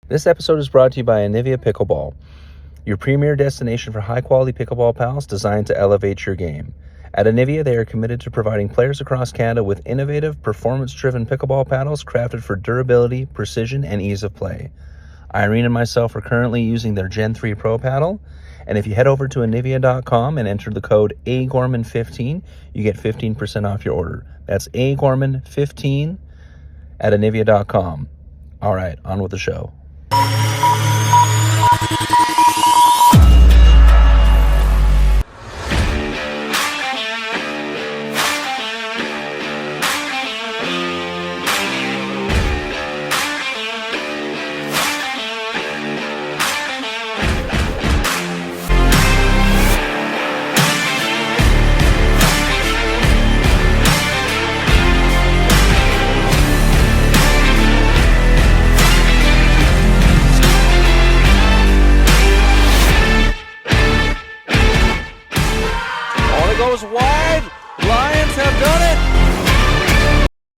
This episode is brought to you by Aniviia Pickleball, your premier destination for high-quality pickleball paddles designed to elevate your game. At Aniviia, they are committed to providing players across Canada with innovative, performance-driven pickleball paddles crafted for durability, precision, and ease of play. Irene and myself are currently using their Gen 3 Pro paddle, and if you head over to Aniviia.com and enter the code AGorman15, you get 15% off your order. That's AGorman15 at Aniviia.com. All right, on with the show.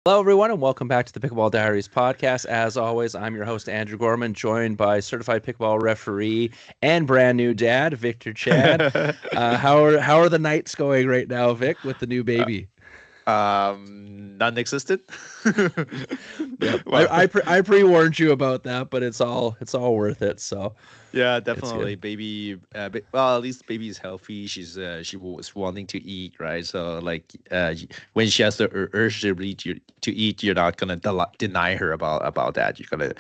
Hello, everyone, and welcome back to the Pickleball Diaries podcast. As always, I'm your host, Andrew Gorman, joined by certified pickleball referee and brand new dad, Victor Chad. How are the nights going right now, Vic, with the new baby? Non-existent. Yep. Well, I pre-warned you about that, but it's all worth it. So yeah, definitely, baby. Well, at least baby is healthy. She was wanting to eat, right? So like, when she has the urge to eat, you're not gonna deny her about that. You're gonna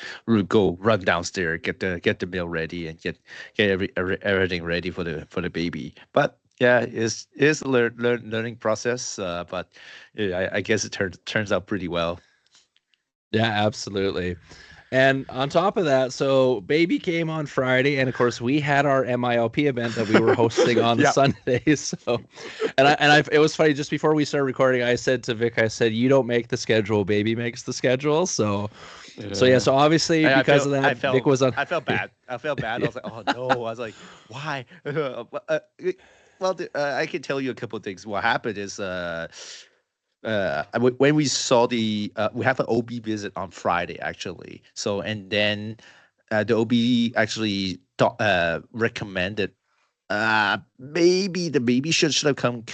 go run downstairs, get the meal ready, and get everything ready for the baby. But yeah, it's a learning process, but yeah, I guess it turns out pretty well. Yeah, absolutely. And on top of that, so baby came on Friday, and of course we had our MiLP event that we were hosting on Yep. Sunday. So, it was funny. Just before we started recording, I said to Vic, you don't make the schedule, baby makes the schedule. So obviously because of that, Vic was on. I felt bad. I was like, oh no. I was like, why? Well, I can tell you a couple of things. What happened is, when we saw we have an OB visit on Friday actually. So and then the OB actually recommended maybe the baby should have come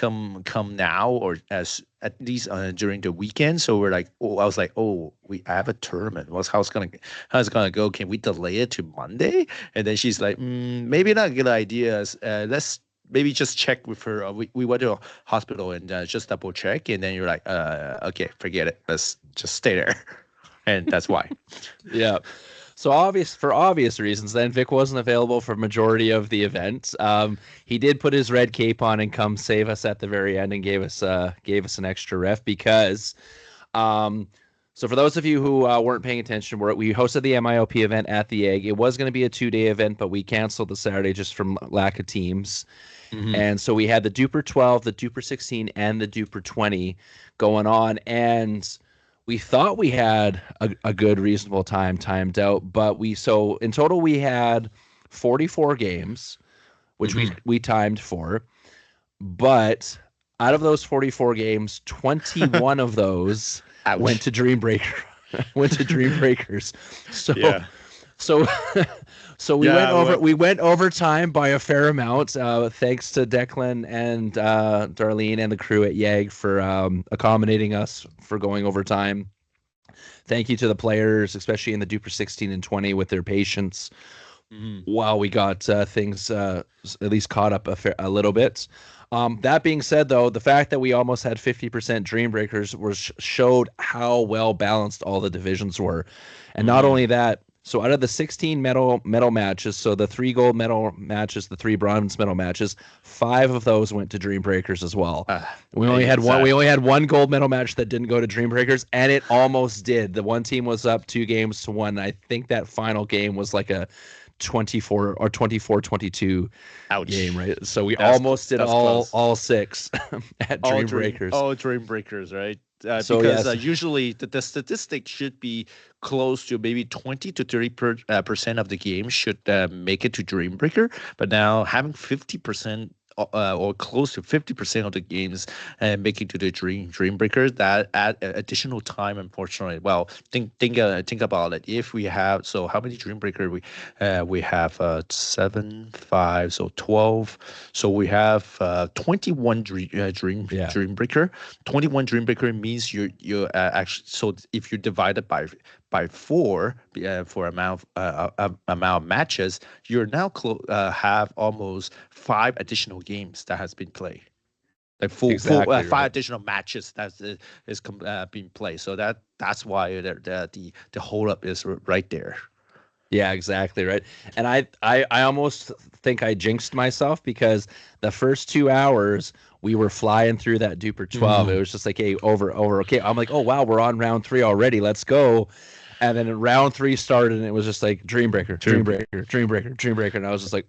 now, or as at least during the weekend. So we're like, I was like, I have a tournament. How's it gonna go? Can we delay it to Monday? And then she's like, maybe not a good idea. Let's maybe just check with her. We went to a hospital and just double check. And then you're like, okay, forget it. Let's just stay there. And that's why. Yeah. So for obvious reasons, then Vic wasn't available for majority of the event. He did put his red cape on and come save us at the very end and gave us an extra ref because, so for those of you who weren't paying attention, we hosted the MiLP event at the Egg. It was going to be a 2-day event, but we canceled the Saturday just from lack of teams. Mm-hmm. And so we had the Duper 12, the Duper 16, and the Duper 20 going on, and we thought we had a good, reasonable time timed out, but so in total we had 44 games, which we timed for, but out of those 44 games, 21 of those went to Dreambreakers. So yeah. So we went overtime by a fair amount. Thanks to Declan and Darlene and the crew at YAG for accommodating us for going overtime. Thank you to the players, especially in the Duper 16 and 20, with their patience while we got things at least caught up a little bit. That being said, though, the fact that we almost had 50% Dreambreakers showed how well balanced all the divisions were, and not only that. So out of the 16 medal matches, so the 3 gold medal matches, the 3 bronze medal matches, 5 of those went to Dreambreakers as well. We only had one gold medal match that didn't go to Dreambreakers, and it almost did. The one team was up 2-1. I think that final game was like a 24 or 24-22 game, right? So we almost did all 6 at Dreambreakers. All Dreambreakers, right? Because usually the statistic should be close to maybe 20 to 30% of the game should make it to Dreambreaker. But now having 50% or close to 50% of the games and make it to the dream breaker. That add additional time, unfortunately. Well, think about it. If we have, so how many dream breaker we have 7 5, so 12. So we have 21 dream breaker. 21 dream breaker means you're actually, so if you divide it by 4 for amount of matches, you're now have almost 5 additional games that has been played, like full 5 additional matches that is being played. So that's why the hold up is right there. Yeah, exactly right. And I almost think I jinxed myself because the first 2 hours we were flying through that Duper 12. It was just like, hey, over. Okay, I'm like, oh wow, we're on round 3 already. Let's go. And then round 3 started, and it was just like Dream Breaker, and I was just like,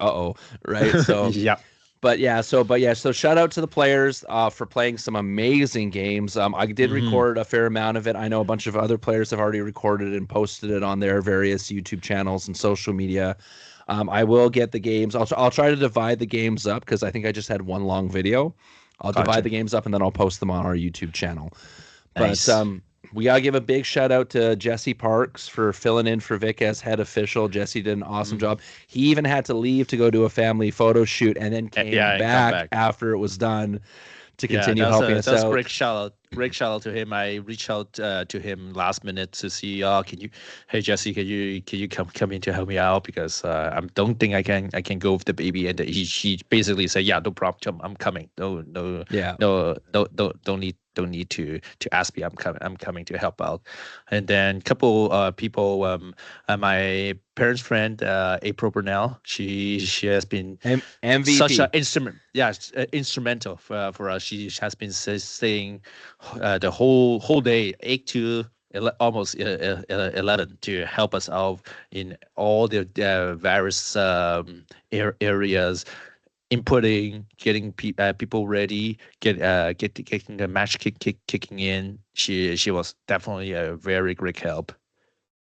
right? So yeah. But so shout out to the players for playing some amazing games. I did record a fair amount of it. I know a bunch of other players have already recorded and posted it on their various YouTube channels and social media. I will get the games. I'll try to divide the games up because I think I just had one long video. I'll divide the games up and then I'll post them on our YouTube channel. Nice. But we gotta give a big shout out to Jesse Parks for filling in for Vic as head official. Jesse did an awesome job. He even had to leave to go do a family photo shoot and then came back after it was done to continue helping us out. That's a great shout out. Great shout out to him. I reached out to him last minute to see, hey Jesse, can you come in to help me out, because I don't think I can go with the baby. And he basically said, yeah, no problem, I'm coming. No, don't need to ask me. I'm coming to help out. And then a couple people, my parents' friend April Burnell, she has been MVP. Such an instrumental for us. She has been staying the whole day, 8 to almost 11, to help us out in all the various areas, inputting, getting people ready, getting the match kicking in. She was definitely a very great help.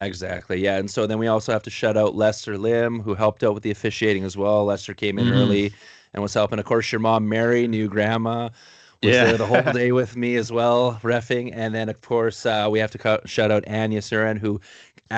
Exactly. Yeah. And so then we also have to shout out Lester Lim, who helped out with the officiating as well. Lester came in early and was helping. Of course, your mom, Mary, new grandma, was there the whole day with me as well, reffing. And then, of course, we have to shout out Aniviia Suran, who,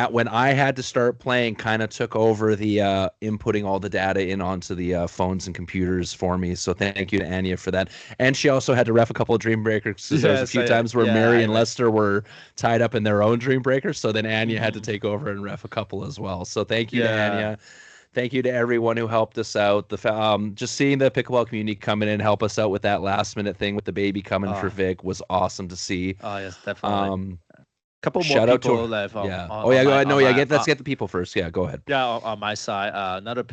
when I had to start playing, kind of took over the inputting all the data in onto the phones and computers for me. So thank you to Aniviia for that. And she also had to ref a couple of Dream Breakers. There was a few times where Mary and Lester were tied up in their own Dream Breakers. So then Aniviia had to take over and ref a couple as well. So thank you to Aniviia. Thank you to everyone who helped us out. Just seeing the pickleball community come in and help us out with that last minute thing with the baby coming for Vic was awesome to see. Oh yes, definitely. Couple more shout people out to left. Go ahead. Let's get the people first. Yeah, go ahead. Yeah, on my side, another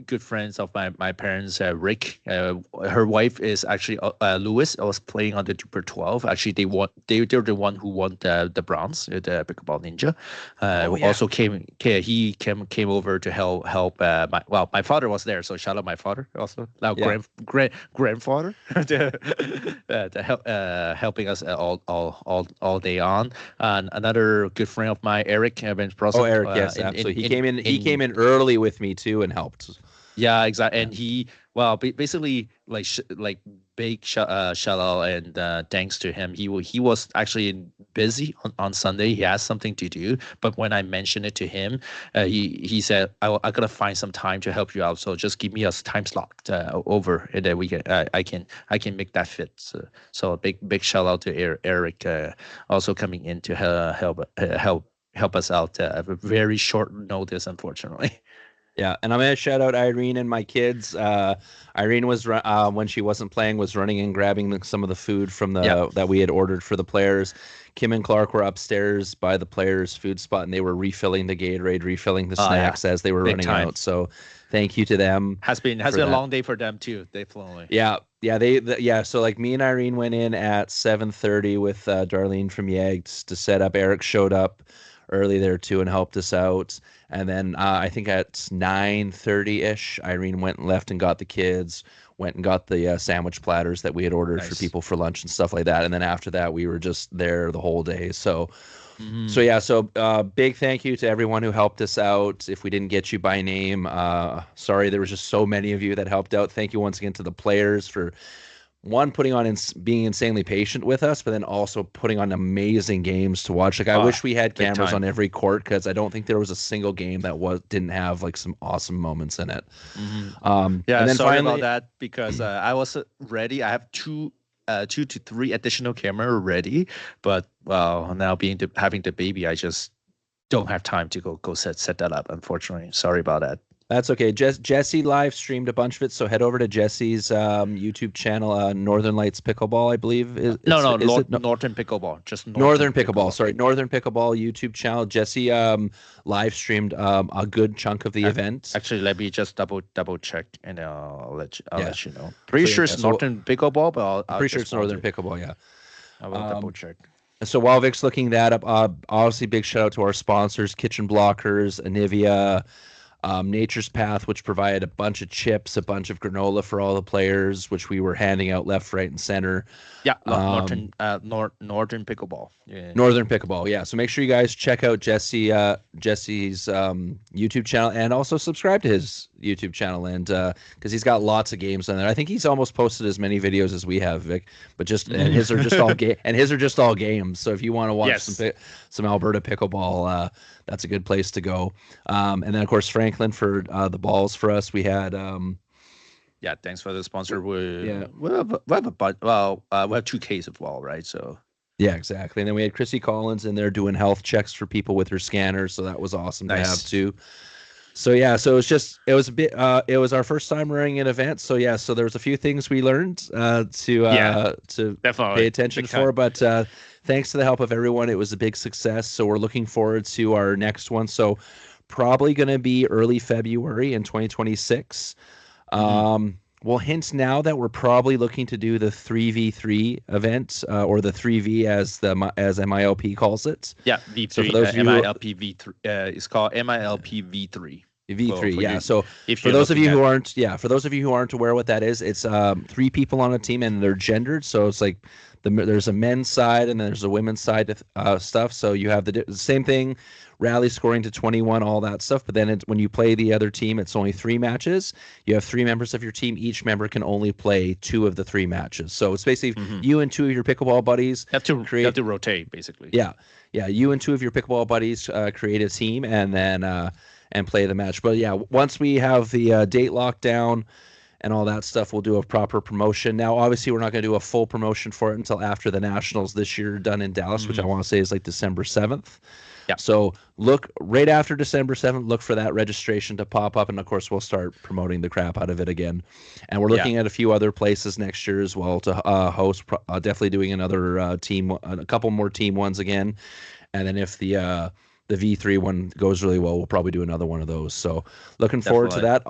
good friends of my parents, Rick. Her wife is actually Lewis. I was playing on the Super 12. Actually, they're the one who won the bronze, the Pickleball Ninja. Also he came over to help. My father was there, so shout out my father also. Now grandfather to help helping us all day on. And another good friend of mine, Eric. Eric, yes. So he came in early with me too and helped. Yeah, exactly. And he, basically like big shout out and thanks to him. He was actually busy on Sunday. He has something to do, but when I mentioned it to him, he said, I gotta find some time to help you out. So just give me a time slot over, and then we can I can make that fit. So a big shout out to Eric also coming in to help us out at a very short notice, unfortunately. Yeah, and I'm gonna shout out Irene and my kids. Irene was when she wasn't playing, was running and grabbing some of the food from that we had ordered for the players. Kim and Clark were upstairs by the players' food spot, and they were refilling the Gatorade, refilling the snacks as they were running out. So, thank you to them. Has been a long day for them too. Definitely. Yeah. So like me and Irene went in at 7:30 with Darlene from Yags to set up. Eric showed up early there too and helped us out. And then I think at 9:30-ish, Irene went and left and got the kids, went and got the sandwich platters that we had ordered for people for lunch and stuff like that. And then after that, we were just there the whole day. So So yeah, so big thank you to everyone who helped us out. If we didn't get you by name, sorry. There was just so many of you that helped out. Thank you once again to the players for putting on being insanely patient with us, but then also putting on amazing games to watch. Like I wish we had cameras on every court because I don't think there was a single game that didn't have like some awesome moments in it. And then sorry about that because I was ready. I have 2 to 3 additional camera ready, but well, now having the baby, I just don't have time to go set that up. Unfortunately, sorry about that. That's okay. Jesse live streamed a bunch of it, so head over to Jesse's YouTube channel, Northern Lights Pickleball, I believe. Northern Pickleball. Just Northern Pickleball. Sorry, Northern Pickleball YouTube channel. Jesse live streamed a good chunk of the event. Actually, let me just double check, and I'll let you know. Pretty sure it's Northern Pickleball, but I'm pretty sure it's Northern Pickleball. Yeah, I will double check. So while Vic's looking that up, obviously big shout out to our sponsors, Kitchen Blockers, Aniviia. Nature's Path, which provided a bunch of chips, a bunch of granola for all the players, which we were handing out left, right, and center. Yeah, Northern Pickleball. Yeah. Northern Pickleball, yeah. So make sure you guys check out Jesse's YouTube channel and also subscribe to his YouTube channel, and because he's got lots of games on there. I think he's almost posted as many videos as we have, Vic. But and his are just all games. So if you want to watch some Alberta pickleball, that's a good place to go. And then of course Franklin for the balls for us. We had thanks for the sponsor. We have we have 2 cases of ball, right? So yeah, exactly. And then we had Chrissy Collins in there doing health checks for people with her scanners, so that was awesome to have too. So yeah, so it was our first time running an event. So yeah, so there was a few things we learned to pay attention for, but thanks to the help of everyone, it was a big success. So we're looking forward to our next one. So probably going to be early February in 2026. We'll hint now that we're probably looking to do the 3v3 event, or the 3v as MiLP calls it. Yeah, V3. So for those of you MiLP V3, it's called MiLP V3. V3, yeah. So for those of you who aren't aware what that is, it's 3 people on a team and they're gendered. So it's like there's a men's side and there's a women's side stuff. So you have the same thing, rally scoring to 21, all that stuff. But then when you play the other team, it's only 3 matches. You have 3 members of your team. Each member can only play 2 of the 3 matches. So it's basically you and 2 of your pickleball buddies have to rotate, basically. Yeah. You and 2 of your pickleball buddies create a team and then and play the match. But yeah, once we have the date locked down and all that stuff, we'll do a proper promotion. Now, obviously, we're not going to do a full promotion for it until after the Nationals this year done in Dallas, which I want to say is like December 7th. Yeah. So look right after December 7th, look for that registration to pop up. And of course, we'll start promoting the crap out of it again. And we're looking at a few other places next year as well to host, definitely doing another team, a couple more team ones again. And then if the V3 one goes really well, we'll probably do another one of those. So looking forward to that.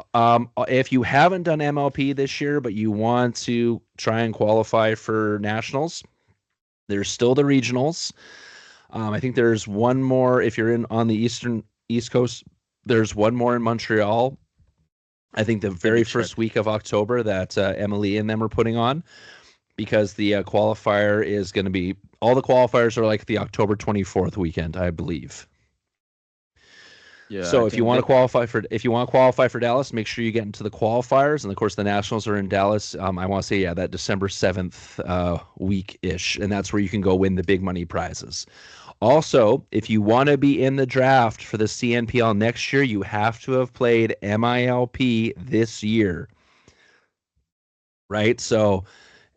If you haven't done MLP this year, but you want to try and qualify for nationals, there's still the regionals. I think there's one more if you're on the East Coast. There's one more in Montreal. I think the very first week of October that Emily and them are putting on, because the qualifier is going to be, all the qualifiers are like the October 24th weekend, I believe. Yeah. So if you want to qualify for Dallas, make sure you get into the qualifiers, and of course the Nationals are in Dallas. I want to say that December 7th week ish, and that's where you can go win the big money prizes. Also, if you want to be in the draft for the CNPL next year, you have to have played MILP this year, right? So.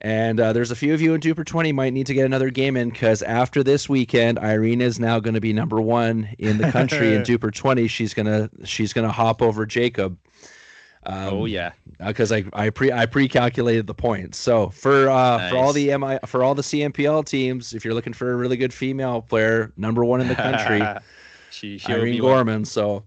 And there's a few of you in Duper 20 might need to get another game in, because after this weekend, Irina is now going to be number 1 in the country in Duper 20. She's gonna hop over Jacob. Because I pre-calculated the points. So for all the CNPL teams, if you're looking for a really good female player, number 1 in the country, Irene Gorman. So.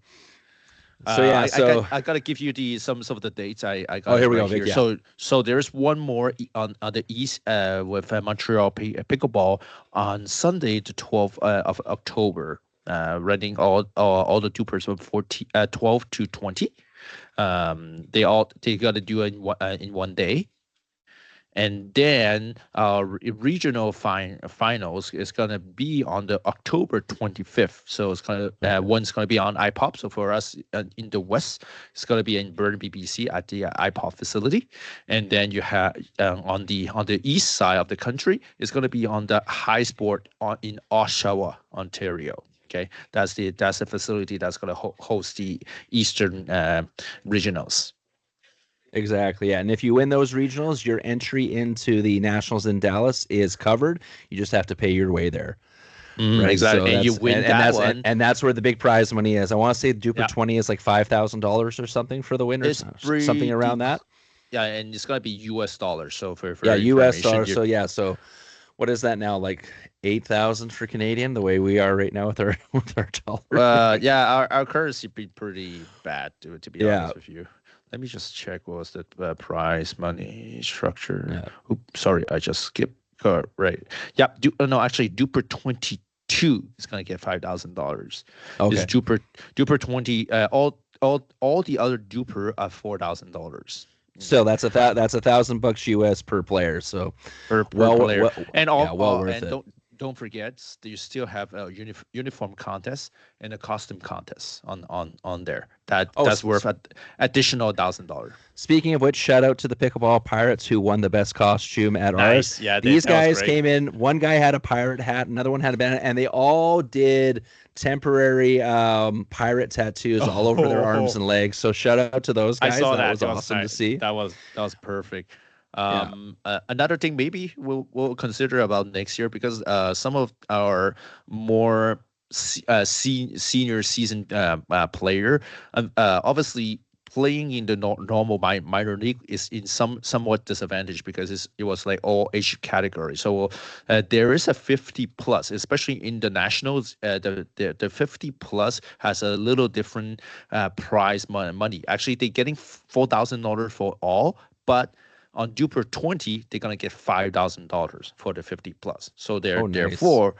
I gotta give you some of the dates I got. Oh, here we go. Vic, yeah. So there's one more on the east with Montreal Pickleball on Sunday the 12th of October, running all the 2-person 12 to 20. They got to do it in one day, And then our regional finals is gonna be on the October 25th. So it's one's gonna be on IPOP. So for us in the West, it's gonna be in Burnaby, BC at the IPOP facility. And then you have on the east side of the country, it's gonna be on the High Sport in Oshawa, Ontario. Okay, that's the facility that's gonna host the Eastern regionals. Exactly. Yeah. And if you win those regionals, your entry into the nationals in Dallas is covered. You just have to pay your way there. Right. Exactly. So and you win that one. And that's where the big prize money is. I want to say Duper 20 is like $5,000 or something for the winner. Something around that. Yeah. And it's going to be US dollars. So for US dollars. So yeah. So what is that now? Like 8,000 for Canadian, the way we are right now with our dollar. Yeah. Our currency be pretty bad, to be honest with you. Let me just check what was the prize money structure. Yeah. Oops, sorry, I just skipped. Right. Yeah. No, actually, Duper 22 is going to get $5,000. Okay. It's Duper 20. All the other Duper are $4,000. So that's $1,000 US per player. So per player, and worth it. Don't forget, you still have a uniform contest and a costume contest on there. That's worth additional $1,000. Speaking of which, shout out to the Pickleball Pirates who won the best costume at ours. Yeah, these guys came in. One guy had a pirate hat, another one had a bandana, and they all did temporary pirate tattoos all over their arms and legs. So shout out to those guys. I saw that was awesome to see. That was perfect. Another thing maybe we'll consider about next year, because some of our more senior season player obviously playing in the normal minor league is in somewhat disadvantaged, because it was like all age category. So there is a 50 plus, especially in the nationals. The 50 plus has a little different prize money. Actually, they're getting $4,000 for all, but on Duper 20, they're gonna get $5,000 for the 50 plus. So therefore,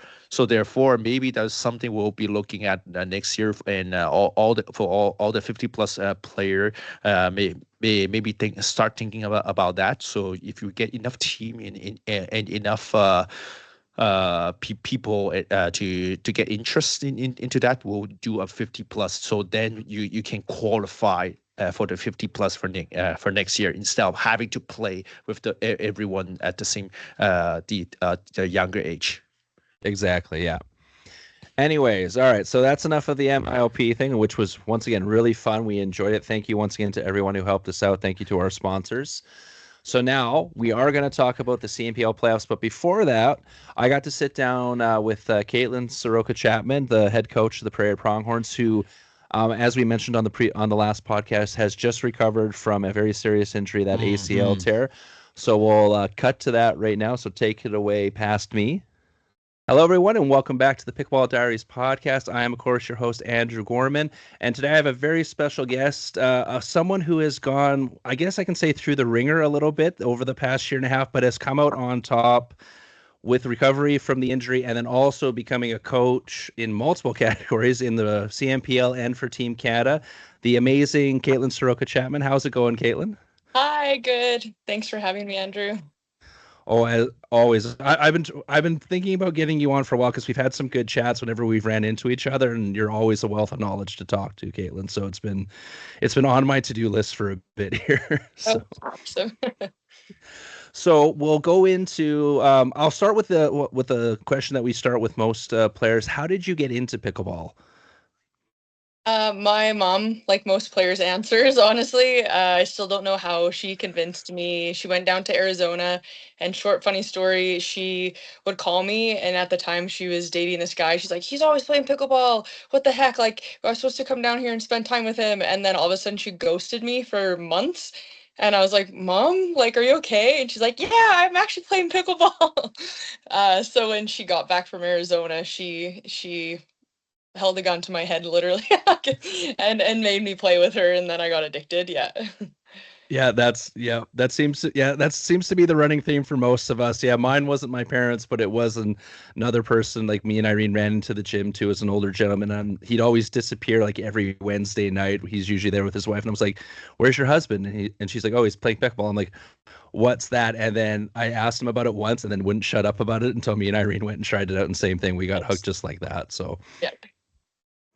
maybe that's something we'll be looking at next year, and all the 50 plus player maybe start thinking about that. So if you get enough team and enough people to get interest into that, we'll do a 50 plus. So then you can qualify for the 50 plus for next year, instead of having to play with everyone at the same the younger age. Exactly. Yeah. Anyways, all right. So that's enough of the MiLP thing, which was once again really fun. We enjoyed it. Thank you once again to everyone who helped us out. Thank you to our sponsors. So now we are going to talk about the CNPL playoffs. But before that, I got to sit down with Kaytlynn Soroka-Chapman, the head coach of the Prairie Pronghorns, who, as we mentioned on the last podcast, has just recovered from a very serious injury, that ACL tear. So we'll cut to that right now. So take it away past me. Hello, everyone, and welcome back to the Pickleball Diaries podcast. I am, of course, your host, Andrew Gorman, and today I have a very special guest, someone who has gone, I guess I can say, through the ringer a little bit over the past year and a half, but has come out on top with recovery from the injury, and then also becoming a coach in multiple categories in the CNPL and for Team Canada, the amazing Kaytlynn Soroka-Chapman. How's it going, Kaytlynn? Hi, good. Thanks for having me, Andrew. Oh, as always, I've been thinking about getting you on for a while, because we've had some good chats whenever we've ran into each other, and you're always a wealth of knowledge to talk to, Kaytlynn. So it's been on my to-do list for a bit here. So. Oh, awesome. So we'll go into. I'll start with the question that we start with most players. How did you get into pickleball? My mom, like most players, answers, honestly. I still don't know how she convinced me. She went down to Arizona, and short funny story, she would call me, and at the time she was dating this guy. She's like, he's always playing pickleball. What the heck? Like, I was supposed to come down here and spend time with him. And then all of a sudden she ghosted me for months. And I was like, Mom, like, are you okay? And she's like, yeah, I'm actually playing pickleball. So when she got back from Arizona, she held a gun to my head, literally, and made me play with her, and then I got addicted. Yeah. That seems to be the running theme for most of us. Yeah, mine wasn't my parents, but it was another person. Like me and Irene ran into the gym too as an older gentleman, and he'd always disappear like every Wednesday night. He's usually there with his wife, and I was like, "Where's your husband?" And she's like, "Oh, he's playing pickleball." I'm like, "What's that?" And then I asked him about it once, and then wouldn't shut up about it until me and Irene went and tried it out, and same thing, we got hooked just like that. So Yeah.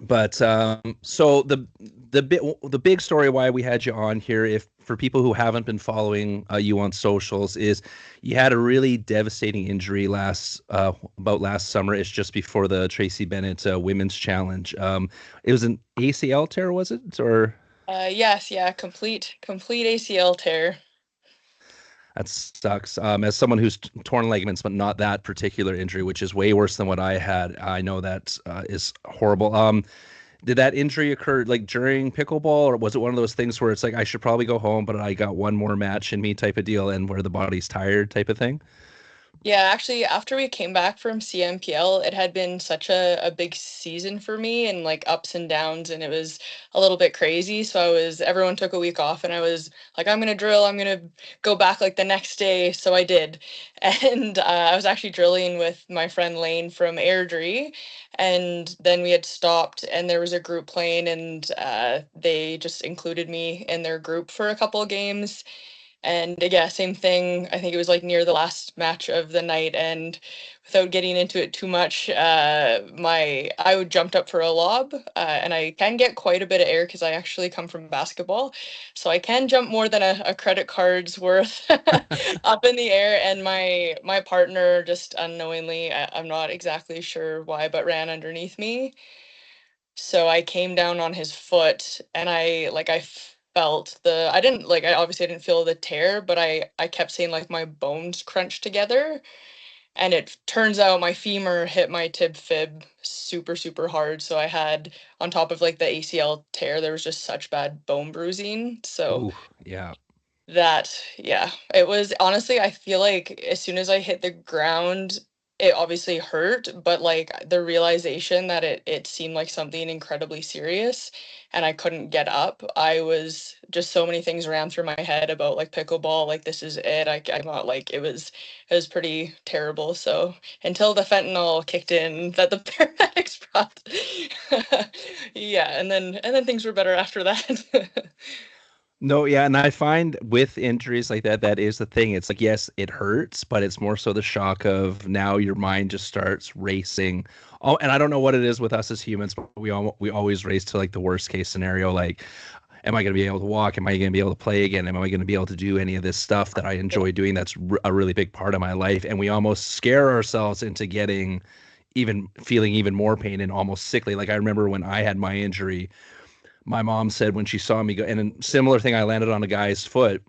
But so the big story why we had you on here, if for people who haven't been following you on socials, is you had a really devastating injury about last summer. It's just before the Tracy Bennett Women's Challenge. It was an ACL tear, was it? Or Yes, yeah, complete ACL tear. that sucks. As someone who's torn ligaments, but not that particular injury, which is way worse than what I had, I know that is horrible. Did that injury occur like during pickleball, or was it one of those things where it's like I should probably go home, but I got one more match in me type of deal, and where the body's tired type of thing? Yeah, actually, after we came back from CNPL, it had been such a big season for me and like ups and downs, and it was a little bit crazy. So everyone took a week off, and I was like, I'm gonna drill, I'm gonna go back like the next day. So I did. And I was actually drilling with my friend Lane from Airdrie, and then we had stopped, and there was a group playing, and they just included me in their group for a couple of games. And yeah, same thing. I think it was like near the last match of the night, and without getting into it too much, I jumped up for a lob, and I can get quite a bit of air because I actually come from basketball, so I can jump more than a credit card's worth up in the air. And my partner just unknowingly, I'm not exactly sure why, but ran underneath me, so I came down on his foot, and I felt I didn't like I obviously didn't feel the tear, but I kept saying like my bones crunched together, and it turns out my femur hit my tib fib super super hard, so I had, on top of like the ACL tear, there was just such bad bone bruising. So Ooh, yeah. yeah, it was honestly, I feel like as soon as I hit the ground, it obviously hurt, but like the realization that it seemed like something incredibly serious and I couldn't get up, I was just, so many things ran through my head about like pickleball, like this is it. I'm not like, it was pretty terrible. So until the fentanyl kicked in that the paramedics brought, yeah, and then things were better after that. No, yeah, and I find with injuries like that, that is the thing. It's like, yes, it hurts, but it's more so the shock of now your mind just starts racing. Oh, and I don't know what it is with us as humans, but we always race to like the worst case scenario. Like, am I going to be able to walk? Am I going to be able to play again? Am I going to be able to do any of this stuff that I enjoy doing? That's a really big part of my life, and we almost scare ourselves into getting feeling even more pain and almost sickly. Like I remember when I had my injury, my mom said when she saw me go, and a similar thing, I landed on a guy's foot.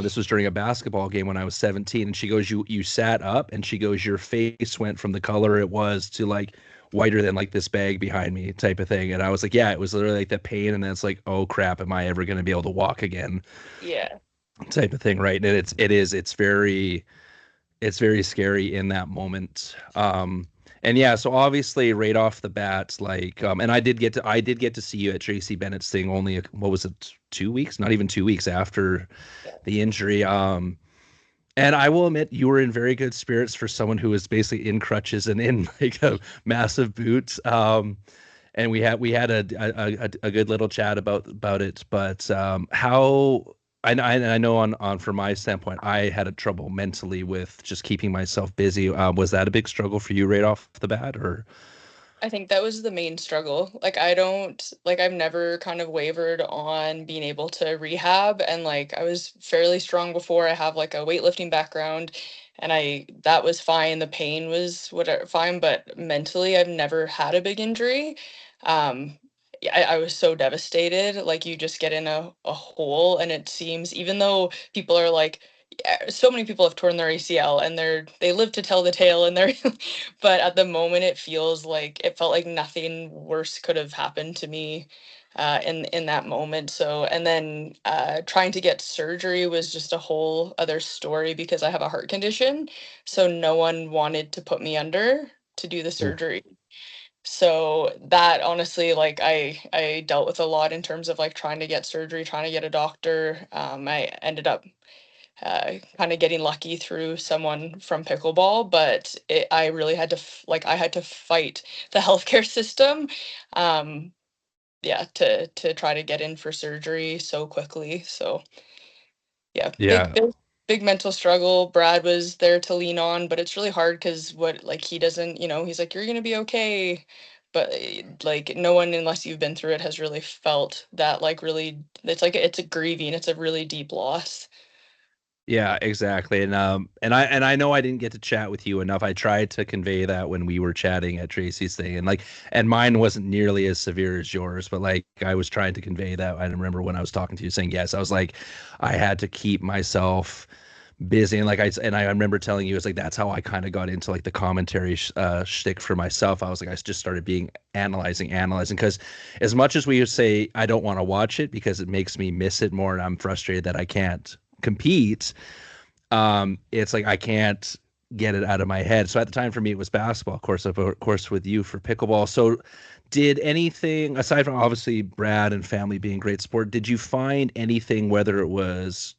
This was during a basketball game when I was 17, and she goes, "You sat up," and she goes, "Your face went from the color it was to like whiter than like this bag behind me type of thing." And I was like, "Yeah, it was literally like the pain," and then it's like, "Oh crap, am I ever going to be able to walk again?" Yeah. Type of thing, right? And it's very scary in that moment. And yeah, so obviously right off the bat, like, and I did get to see you at Tracy Bennett's thing only, what was it, 2 weeks? Not even 2 weeks after the injury. And I will admit you were in very good spirits for someone who was basically in crutches and in like a massive boot. And we had a good little chat about it. But how I know on from my standpoint, I had a trouble mentally with just keeping myself busy. Was that a big struggle for you right off the bat, or? I think that was the main struggle. Like I've never kind of wavered on being able to rehab, and like I was fairly strong before. I have like a weightlifting background, and that was fine. The pain was whatever fine, but mentally I've never had a big injury. Yeah, I was so devastated. Like you just get in a hole, and it seems, even though people are like, yeah, so many people have torn their ACL and they live to tell the tale, and they're but at the moment it felt like nothing worse could have happened to me in that moment. So, and then trying to get surgery was just a whole other story because I have a heart condition, so no one wanted to put me under to do the Ooh. surgery. So that honestly, like I dealt with a lot in terms of like trying to get surgery, trying to get a doctor. I ended up kind of getting lucky through someone from pickleball, but I really had to I had to fight the healthcare system, yeah, to try to get in for surgery so quickly. So yeah, Yeah. big mental struggle. Brad was there to lean on, but it's really hard because what like he doesn't, he's like, you're gonna be okay. But like no one, unless you've been through it, has really felt that like really it's a grieving, it's a really deep loss. Yeah, exactly. And I know I didn't get to chat with you enough. I tried to convey that when we were chatting at Tracy's thing, and mine wasn't nearly as severe as yours, but like I was trying to convey that. I remember when I was talking to you saying yes, I was like I had to keep myself busy, and I remember telling you it's like that's how I kind of got into like the commentary shtick for myself. I was like I just started being analyzing because as much as we would say I don't want to watch it because it makes me miss it more and I'm frustrated that I can't compete, it's like I can't get it out of my head. So at the time for me it was basketball, of course with you for pickleball. So did anything aside from obviously Brad and family being great support, did you find anything, whether it was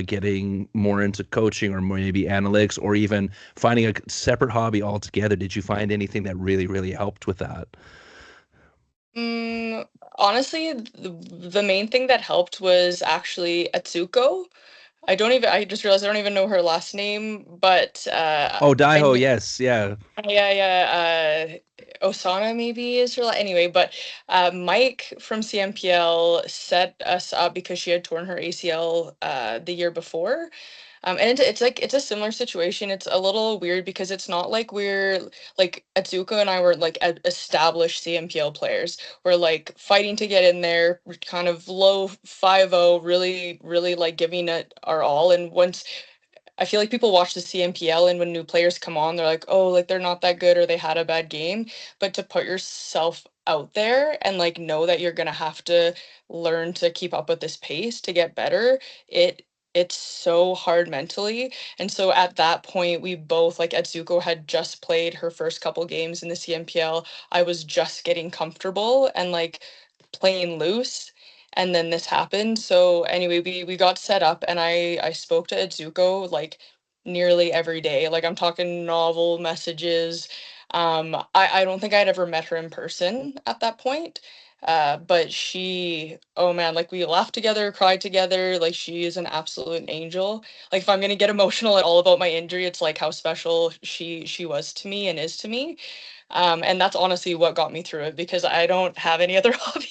getting more into coaching or maybe analytics or even finding a separate hobby altogether, did you find anything that really helped with that? Mm, honestly, the main thing that helped was actually Atsuko. I just realized I don't even know her last name, but Oh, I Daiho, kn- yes, yeah. yeah, Osana maybe is her anyway, but Mike from CNPL set us up because she had torn her ACL the year before. And it's like it's a similar situation. It's a little weird because it's not like we're like Atsuko and I were like established CNPL players. We're like fighting to get in there, we're kind of low 5-0, really like giving it our all. And once I feel like people watch the CNPL and when new players come on, they're like, oh, like they're not that good or they had a bad game. But to put yourself out there and like know that you're gonna have to learn to keep up with this pace to get better, it it's so hard mentally. And so at that point, we both like Atsuko had just played her first couple games in the CNPL. I was just getting comfortable and like playing loose, and then this happened. So anyway, we got set up and I spoke to Itsuko like nearly every day. Like I'm talking novel messages. I don't think I'd ever met her in person at that point. But she, oh man, like we laughed together, cried together. Like she is an absolute angel. Like if I'm gonna get emotional at all about my injury, it's like how special she was to me and is to me. And that's honestly what got me through it because I don't have any other hobbies.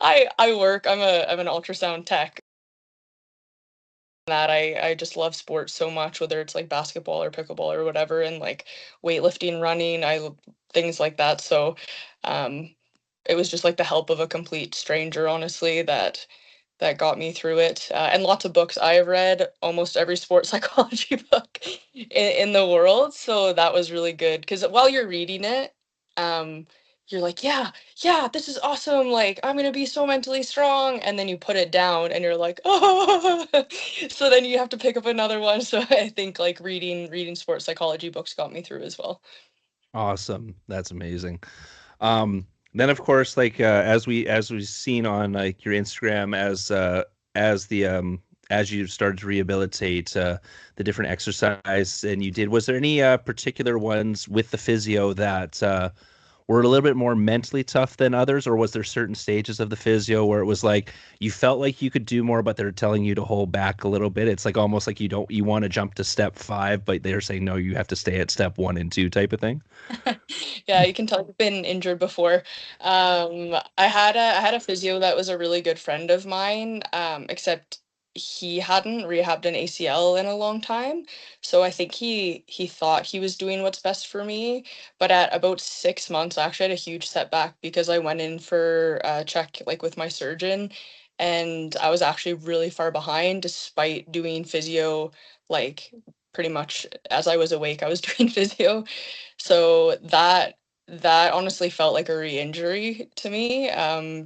I work. I'm an ultrasound tech. That I just love sports so much, whether it's like basketball or pickleball or whatever, and like weightlifting, running, things like that. So, um, it was just like the help of a complete stranger, honestly, that got me through it. And lots of books. I have read almost every sports psychology book in the world, so that was really good. Because while you're reading it, um, you're like, yeah, this is awesome. Like, I'm gonna be so mentally strong. And then you put it down, and you're like, oh. So then you have to pick up another one. So I think like reading sports psychology books got me through as well. Awesome. That's amazing. Then of course, like as we've seen on like your Instagram, as the as you started to rehabilitate, the different exercise and you did, was there any particular ones with the physio that were a little bit more mentally tough than others, or was there certain stages of the physio where it was like you felt like you could do more, but they're telling you to hold back a little bit? It's like almost like you want to jump to step 5, but they're saying no, you have to stay at step 1 and 2 type of thing. Yeah, you can tell I've been injured before. I had a physio that was a really good friend of mine, except he hadn't rehabbed an ACL in a long time. So I think he thought he was doing what's best for me. But at about 6 months, I actually had a huge setback because I went in for a check like with my surgeon, and I was actually really far behind despite doing physio like pretty much as I was awake, I was doing physio. So that honestly felt like a re-injury to me.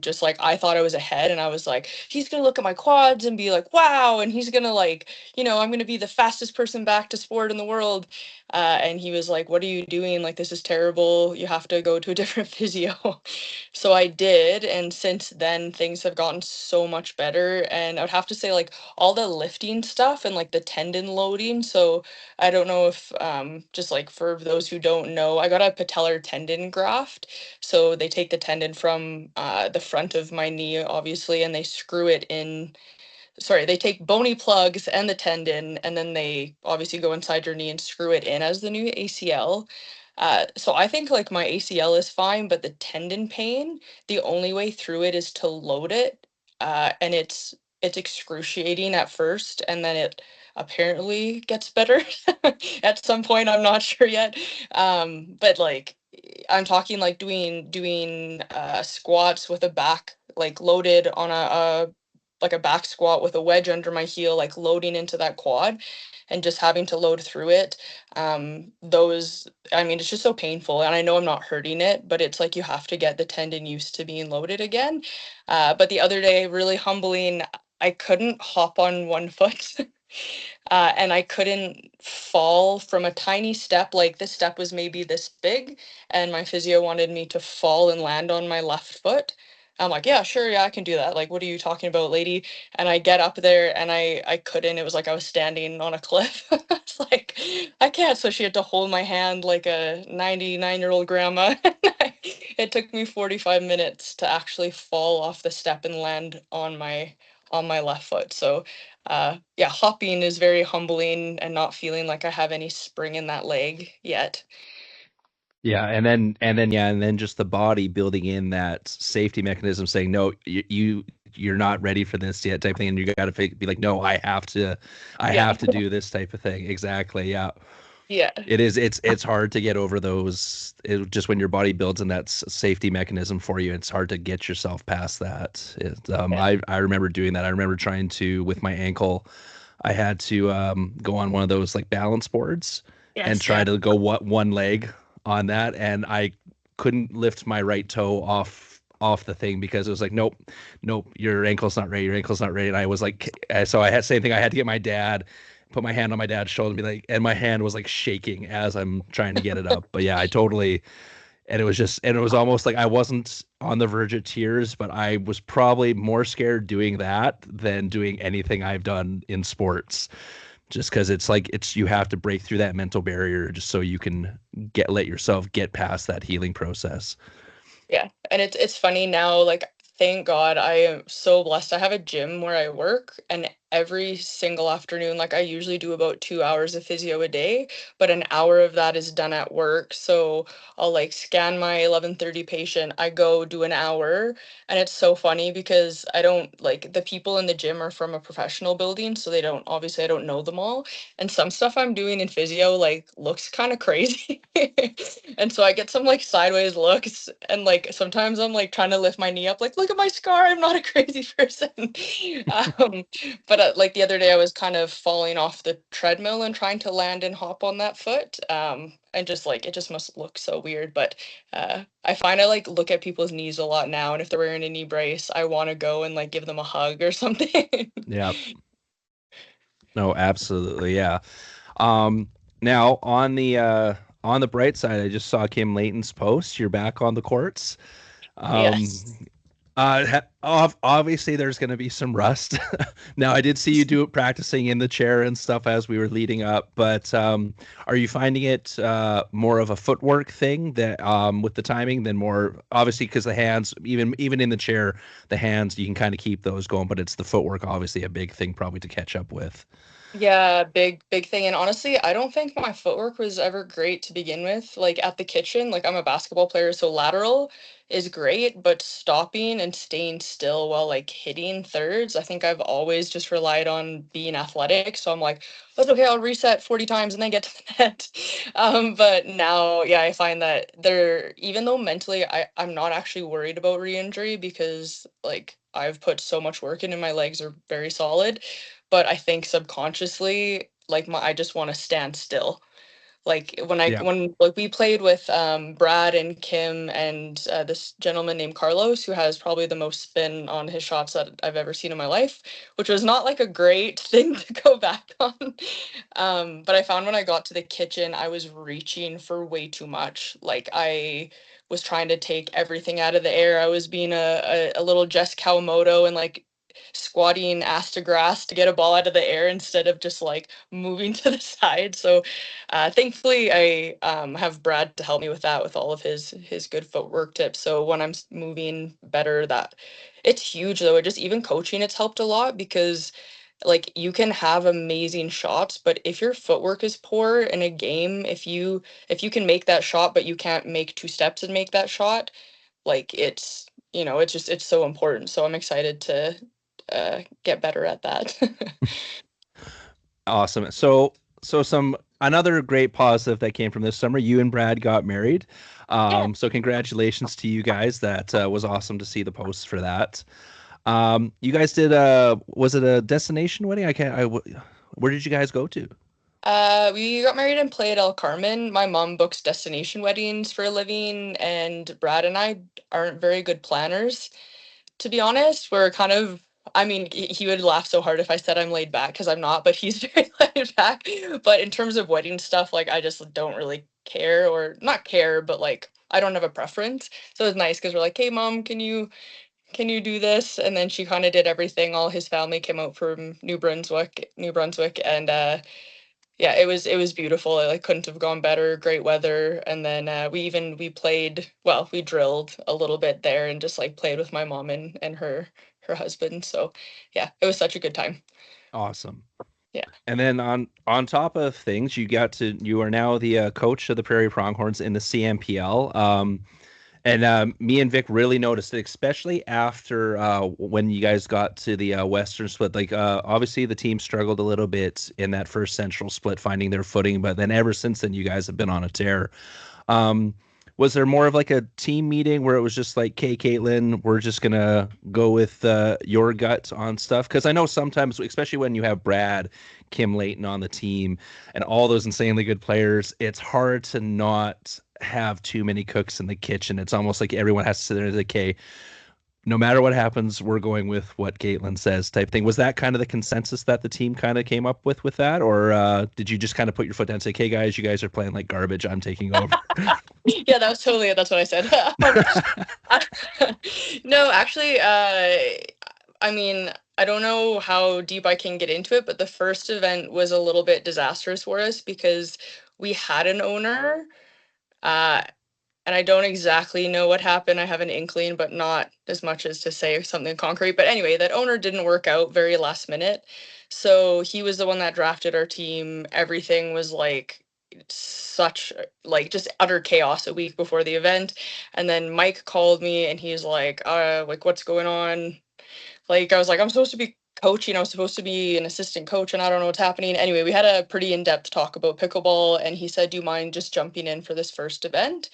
Just like I thought I was ahead and I was like, he's gonna look at my quads and be like, wow, and he's gonna like, I'm gonna be the fastest person back to sport in the world. And he was like, what are you doing? Like, this is terrible. You have to go to a different physio. So I did. And since then, things have gotten so much better. And I would have to say, like, all the lifting stuff and like the tendon loading. So I don't know if, just like for those who don't know, I got a patellar tendon graft. So they take the tendon from the front of my knee, obviously, and they screw it in. Sorry, they take bony plugs and the tendon, and then they obviously go inside your knee and screw it in as the new ACL. So I think like my ACL is fine, but the tendon pain, the only way through it is to load it, and it's excruciating at first, and then it apparently gets better at some point. I'm not sure yet, but like I'm talking like doing squats with a back like loaded on a like a back squat with a wedge under my heel, like loading into that quad and just having to load through it. Those, I mean, it's just so painful. And I know I'm not hurting it, but it's like you have to get the tendon used to being loaded again. But the other day, really humbling, I couldn't hop on one foot. And I couldn't fall from a tiny step. Like this step was maybe this big, and my physio wanted me to fall and land on my left foot. I'm like, yeah, sure, yeah, I can do that. Like, what are you talking about, lady? And I get up there and I couldn't. It was like I was standing on a cliff. It's like, I can't. So she had to hold my hand like a 99-year-old grandma. It took me 45 minutes to actually fall off the step and land on my left foot. So yeah, hopping is very humbling and not feeling like I have any spring in that leg yet. Yeah, and then just the body building in that safety mechanism, saying no, you're not ready for this yet, type thing, and you got to be like, no, I Yeah. have to do this type of thing. Exactly. Yeah. Yeah. It's hard to get over those. Just when your body builds in that safety mechanism for you, it's hard to get yourself past that. Yeah. I remember doing that. I remember trying to, with my ankle, I had to go on one of those like balance boards and Yes. try Yeah. to go one leg on that, and I couldn't lift my right toe off the thing because it was like, nope, your ankle's not ready, and I was like, so I had same thing. I had to get my dad, put my hand on my dad's shoulder and be like, and my hand was like shaking as I'm trying to get it up. But yeah, I totally, and it was almost like I wasn't on the verge of tears, but I was probably more scared doing that than doing anything I've done in sports, just because it's like you have to break through that mental barrier just so you can let yourself get past that healing process. Yeah. And it's funny now, like thank God I am so blessed. I have a gym where I work, and every single afternoon, like I usually do about 2 hours of physio a day, but an hour of that is done at work. So I'll like scan my 11:30 patient, I go do an hour, and it's so funny because I don't like the people in the gym are from a professional building, so they don't obviously I don't know them all. And some stuff I'm doing in physio like looks kind of crazy. And so I get some like sideways looks, and like sometimes I'm like trying to lift my knee up, like, look at my scar, I'm not a crazy person. um, but like the other day I was kind of falling off the treadmill and trying to land and hop on that foot. And just like it just must look so weird. But I find I like look at people's knees a lot now, and if they're wearing a knee brace, I want to go and like give them a hug or something. Yeah. No, absolutely. Yeah. Um, Now on the bright side, I just saw Kim Layton's post. You're back on the courts. Um, Yes. Obviously, there's going to be some rust. Now, I did see you do it practicing in the chair and stuff as we were leading up, but are you finding it more of a footwork thing that with the timing than more obviously because the hands, even in the chair, the hands you can kind of keep those going, but it's the footwork obviously a big thing probably to catch up with. Yeah, big thing. And honestly, I don't think my footwork was ever great to begin with. Like at the kitchen, like I'm a basketball player, so lateral is great, but stopping and staying still while like hitting thirds, I think I've always just relied on being athletic. So I'm like, that's okay, I'll reset 40 times and then get to the net. But now, yeah, I find that there, even though mentally I'm not actually worried about re-injury because like I've put so much work in and my legs are very solid, but I think subconsciously, like I just want to stand still. Like when we played with Brad and Kim and this gentleman named Carlos, who has probably the most spin on his shots that I've ever seen in my life, which was not like a great thing to go back on. But I found when I got to the kitchen, I was reaching for way too much. Like I was trying to take everything out of the air. I was being a little Jess Kawamoto and like squatting ass to grass to get a ball out of the air instead of just like moving to the side. So thankfully I have Brad to help me with that, with all of his good footwork tips. So when I'm moving better, that it's huge though. It just, even coaching, it's helped a lot, because like you can have amazing shots, but if your footwork is poor in a game, if you can make that shot but you can't make 2 steps and make that shot, like it's, it's just, it's so important. So I'm excited to get better at that. Awesome. So another great positive that came from this summer, you and Brad got married. So congratulations to you guys. That was awesome to see the posts for that. You guys did was it a destination wedding? Where did you guys go to? We got married in Playa del Carmen. My mom books destination weddings for a living, and Brad and I aren't very good planners, to be honest. We're kind of, I mean, he would laugh so hard if I said I'm laid back, because I'm not, but he's very laid back. But in terms of wedding stuff, like I just don't really care, or not care, but like I don't have a preference. So it's nice because we're like, hey mom, can you do this? And then she kind of did everything. All his family came out from New Brunswick, and yeah, it was beautiful. It like couldn't have gone better. Great weather, and then we drilled a little bit there and just like played with my mom and her husband. So yeah, it was such a good time. Awesome. Yeah. And then on top of things, you are now the coach of the Prairie Pronghorns in the CNPL. And me and Vic really noticed it, especially after when you guys got to the Western split. Like, obviously, the team struggled a little bit in that first Central split, finding their footing. But then ever since then, you guys have been on a tear. Was there more of like a team meeting where it was just like, "Hey, Kaytlynn, we're just going to go with your gut on stuff"? Because I know sometimes, especially when you have Brad, Kim Layton on the team, and all those insanely good players, it's hard to not have too many cooks in the kitchen. It's almost like everyone has to sit there and say, okay, no matter what happens, we're going with what Kaytlynn says type thing. Was that kind of the consensus that the team kind of came up with that? Or did you just kind of put your foot down and say, hey guys, you guys are playing like garbage, I'm taking over? Yeah, that was totally it. That's what I said. No, actually, I mean, I don't know how deep I can get into it, but the first event was a little bit disastrous for us because we had an owner, and I don't exactly know what happened. I have an inkling, but not as much as to say something concrete. But anyway, that owner didn't work out very last minute. So he was the one that drafted our team. Everything was like such like just utter chaos a week before the event. And then Mike called me and he's like what's going on? Like I was like, I'm supposed to be coaching. I was supposed to be an assistant coach and I don't know what's happening. Anyway, we had a pretty in-depth talk about pickleball and he said, do you mind just jumping in for this first event?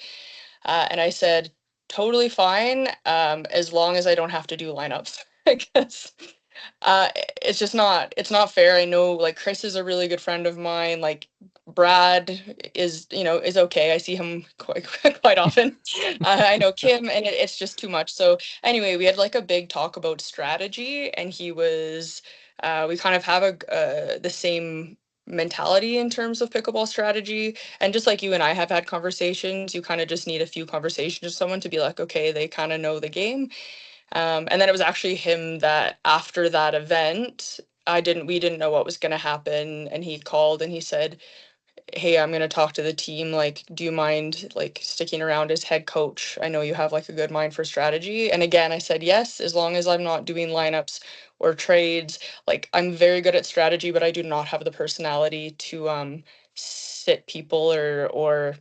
And I said, totally fine, as long as I don't have to do lineups. Because it's just it's not fair. I know like Chris is a really good friend of mine. Like Brad is okay. I see him quite often. I know Kim, and it's just too much. So anyway, we had like a big talk about strategy, and he was we kind of have the same mentality in terms of pickleball strategy. And just like you and I have had conversations, you kind of just need a few conversations with someone to be like, okay, they kind of know the game. And then it was actually him that after that event, we didn't know what was going to happen. And he called and he said, hey, I'm going to talk to the team. Like, do you mind like sticking around as head coach? I know you have like a good mind for strategy. And again, I said, yes, as long as I'm not doing lineups or trades. Like I'm very good at strategy, but I do not have the personality to sit people or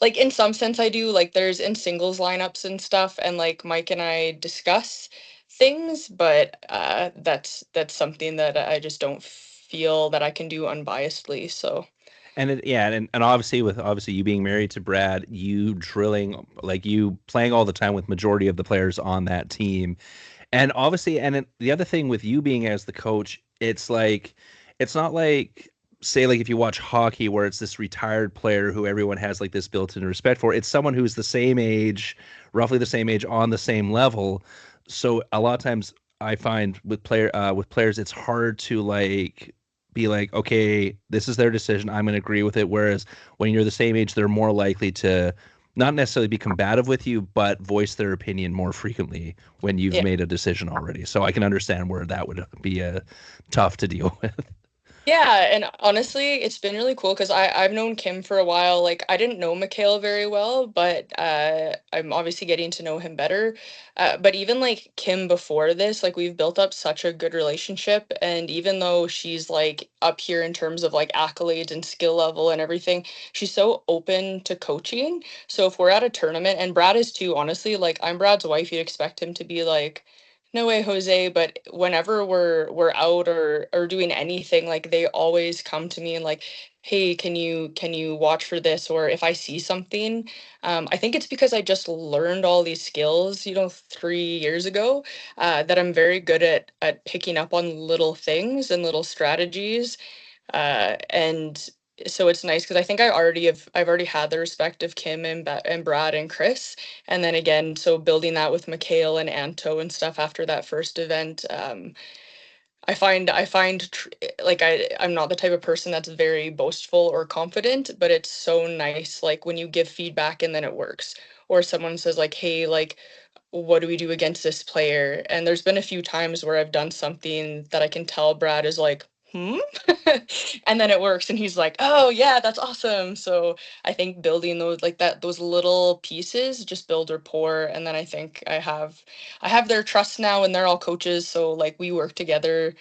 like in some sense I do. Like there's in singles lineups and stuff, and like Mike and I discuss things, but that's something that I just don't feel that I can do unbiasedly. So And obviously with you being married to Brad, you drilling, like you playing all the time with majority of the players on that team. And obviously, the other thing with you being as the coach, it's like, it's not like say, like, if you watch hockey where it's this retired player who everyone has like this built-in respect for, it's someone who's the same age, roughly the same age, on the same level. So a lot of times I find with players, it's hard to like be like, okay, this is their decision, I'm going to agree with it. Whereas when you're the same age, they're more likely to not necessarily be combative with you, but voice their opinion more frequently when you've made a decision already. So I can understand where that would be tough to deal with. Yeah, and honestly, it's been really cool because I've known Kim for a while. Like, I didn't know Mikhail very well, but I'm obviously getting to know him better. But even like Kim before this, like we've built up such a good relationship. And even though she's like up here in terms of like accolades and skill level and everything, she's so open to coaching. So if we're at a tournament, and Brad is too, honestly, like I'm Brad's wife, you'd expect him to be like, no way, Jose, but whenever we're out or doing anything, like they always come to me and like, hey, can you watch for this? Or if I see something, I think it's because I just learned all these skills, 3 years ago, that I'm very good at picking up on little things and little strategies. And so it's nice because I think I've already had the respect of Kim and Brad and Chris, and then again, so building that with Mikhail and Anto and stuff after that first event. Like I'm not the type of person that's very boastful or confident, but it's so nice like when you give feedback and then it works, or someone says like, hey, like what do we do against this player? And there's been a few times where I've done something that I can tell Brad is like, hmm? And then it works and he's like, oh yeah, that's awesome. So I think building those little pieces just build rapport. And then I think I have their trust now and they're all coaches. So like we work together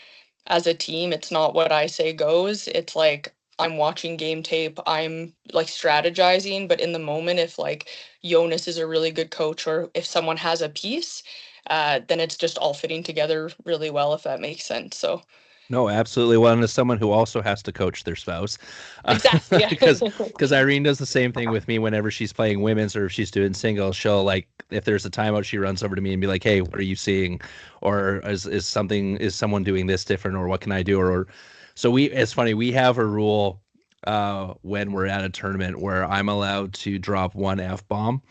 as a team. It's not what I say goes. It's like I'm watching game tape, I'm like strategizing, but in the moment, if like Jonas is a really good coach or if someone has a piece, then it's just all fitting together really well, if that makes sense. So No, absolutely. Well, and as someone who also has to coach their spouse, exactly, yeah. because Irene does the same thing with me whenever she's playing women's or if she's doing singles. She'll like if there's a timeout, she runs over to me and be like, "Hey, what are you seeing? Or is someone doing this different? Or what can I do?" Or so it's funny. We have a rule when we're at a tournament where I'm allowed to drop one F-bomb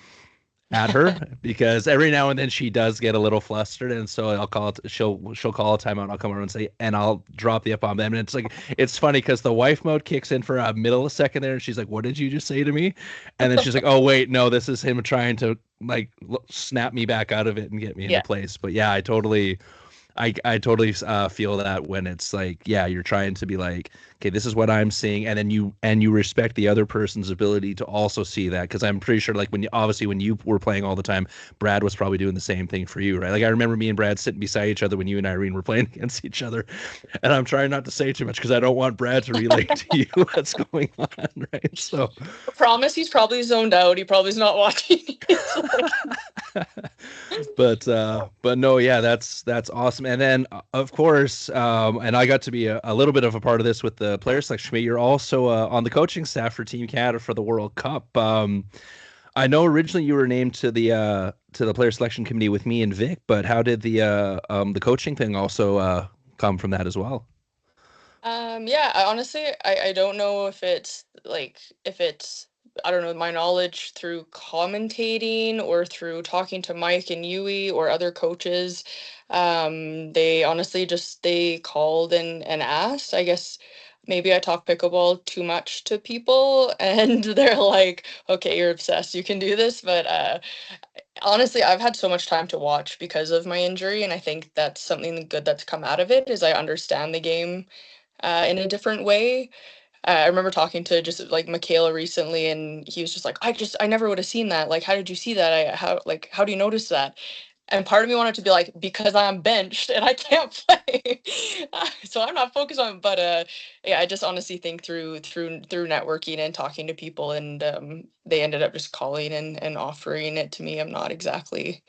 at her because every now and then she does get a little flustered, and so I'll call it. She'll call a timeout. And I'll come over and say, and I'll drop the F bomb. And it's like it's funny because the wife mode kicks in for a middle of a second there, and she's like, "What did you just say to me?" And then she's like, "Oh wait, no, this is him trying to like snap me back out of it and get me into place." But yeah, I totally feel that when it's like, yeah, you're trying to be like, okay, this is what I'm seeing, and then you respect the other person's ability to also see that, because I'm pretty sure like when you were playing all the time, Brad was probably doing the same thing for you, right? Like I remember me and Brad sitting beside each other when you and Irene were playing against each other, and I'm trying not to say too much because I don't want Brad to relate to you what's going on, right? So I promise he's probably zoned out. He probably's not watching. but no, yeah, that's awesome. And then of course, and I got to be a little bit of a part of this with the player selection committee. You're also on the coaching staff for Team Canada for the World Cup. I know originally you were named to the player selection committee with me and Vic, but how did the coaching thing also come from that as well? Yeah, I don't know if it's I don't know, my knowledge through commentating or through talking to Mike and Yui or other coaches. They honestly just they called and asked. I guess maybe I talk pickleball too much to people and they're like, okay, you're obsessed, you can do this. But honestly, I've had so much time to watch because of my injury, and I think that's something good that's come out of it is I understand the game in a different way. I remember talking to just like Michaela recently, and he was just like, I never would have seen that. Like, how did you see that? How do you notice that? And part of me wanted to be like, because I'm benched and I can't play, so I'm not focused on. But yeah, I just honestly think through networking and talking to people, and they ended up just calling and offering it to me. I'm not exactly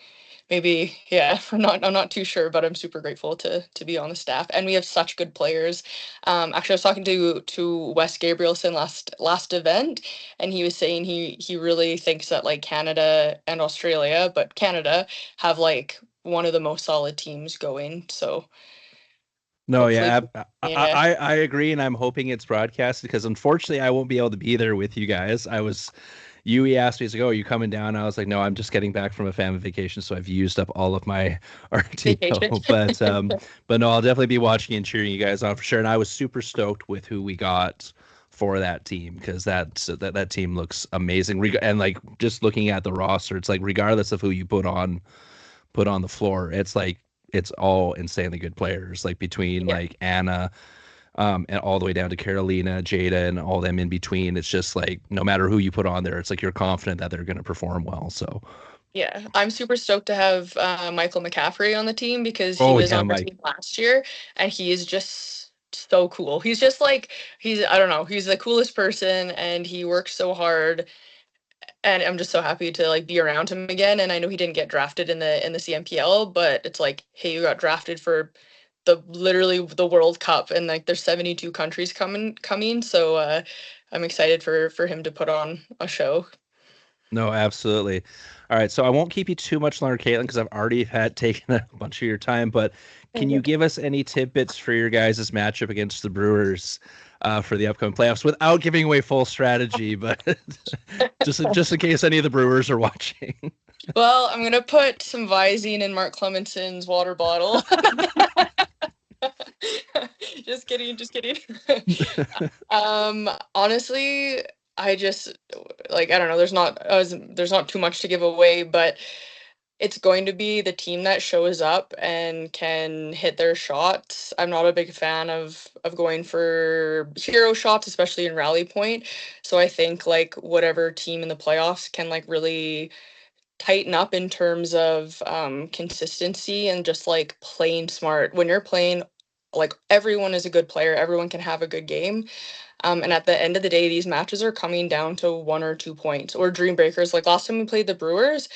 maybe, yeah, I'm not too sure, but I'm super grateful to be on the staff, and we have such good players. Actually, I was talking to Wes Gabrielson last event, and he was saying he really thinks that like Canada and Australia, but Canada have like one of the most solid teams going. So No, hopefully. yeah, Yeah. I agree, and I'm hoping it's broadcast because unfortunately I won't be able to be there with you guys. Yui asked me, he's like, "Oh, are you coming down?" I was like, "No, I'm just getting back from a family vacation, so I've used up all of my Vacation. RTO." But no, I'll definitely be watching and cheering you guys on for sure. And I was super stoked with who we got for that team because that team looks amazing. And like just looking at the roster, it's like regardless of who you put on the floor, it's like it's all insanely good players. Like between Yeah. like Anna, and all the way down to Carolina, Jada, and all them in between. It's just like no matter who you put on there, it's like you're confident that they're going to perform well. So, Yeah, I'm super stoked to have Michael McCaffrey on the team because he oh was yeah, on our Mike. team last year, and he is just so cool. He's just like I don't know, he's the coolest person, and he works so hard, and I'm just so happy to like be around him again. And I know he didn't get drafted in the CNPL, but it's like, hey, you got drafted for the literally the World Cup, and like there's 72 countries coming, so I'm excited for him to put on a show. No, absolutely. All right, so I won't keep you too much longer, Kaytlynn, because I've already had taken a bunch of your time. But can you give us any tidbits for your guys' matchup against the Brewers for the upcoming playoffs without giving away full strategy, but just in case any of the Brewers are watching? Well, I'm gonna put some Visine in Mark Clemenson's water bottle. Just kidding, just kidding. Honestly, I just like I don't know. There's not too much to give away, but it's going to be the team that shows up and can hit their shots. I'm not a big fan of going for hero shots, especially in rally point. So I think like whatever team in the playoffs can like really tighten up in terms of consistency and just like playing smart. When you're playing, like everyone is a good player, everyone can have a good game. And at the end of the day, these matches are coming down to 1 or 2 points or dream breakers. Like last time we played the Brewers,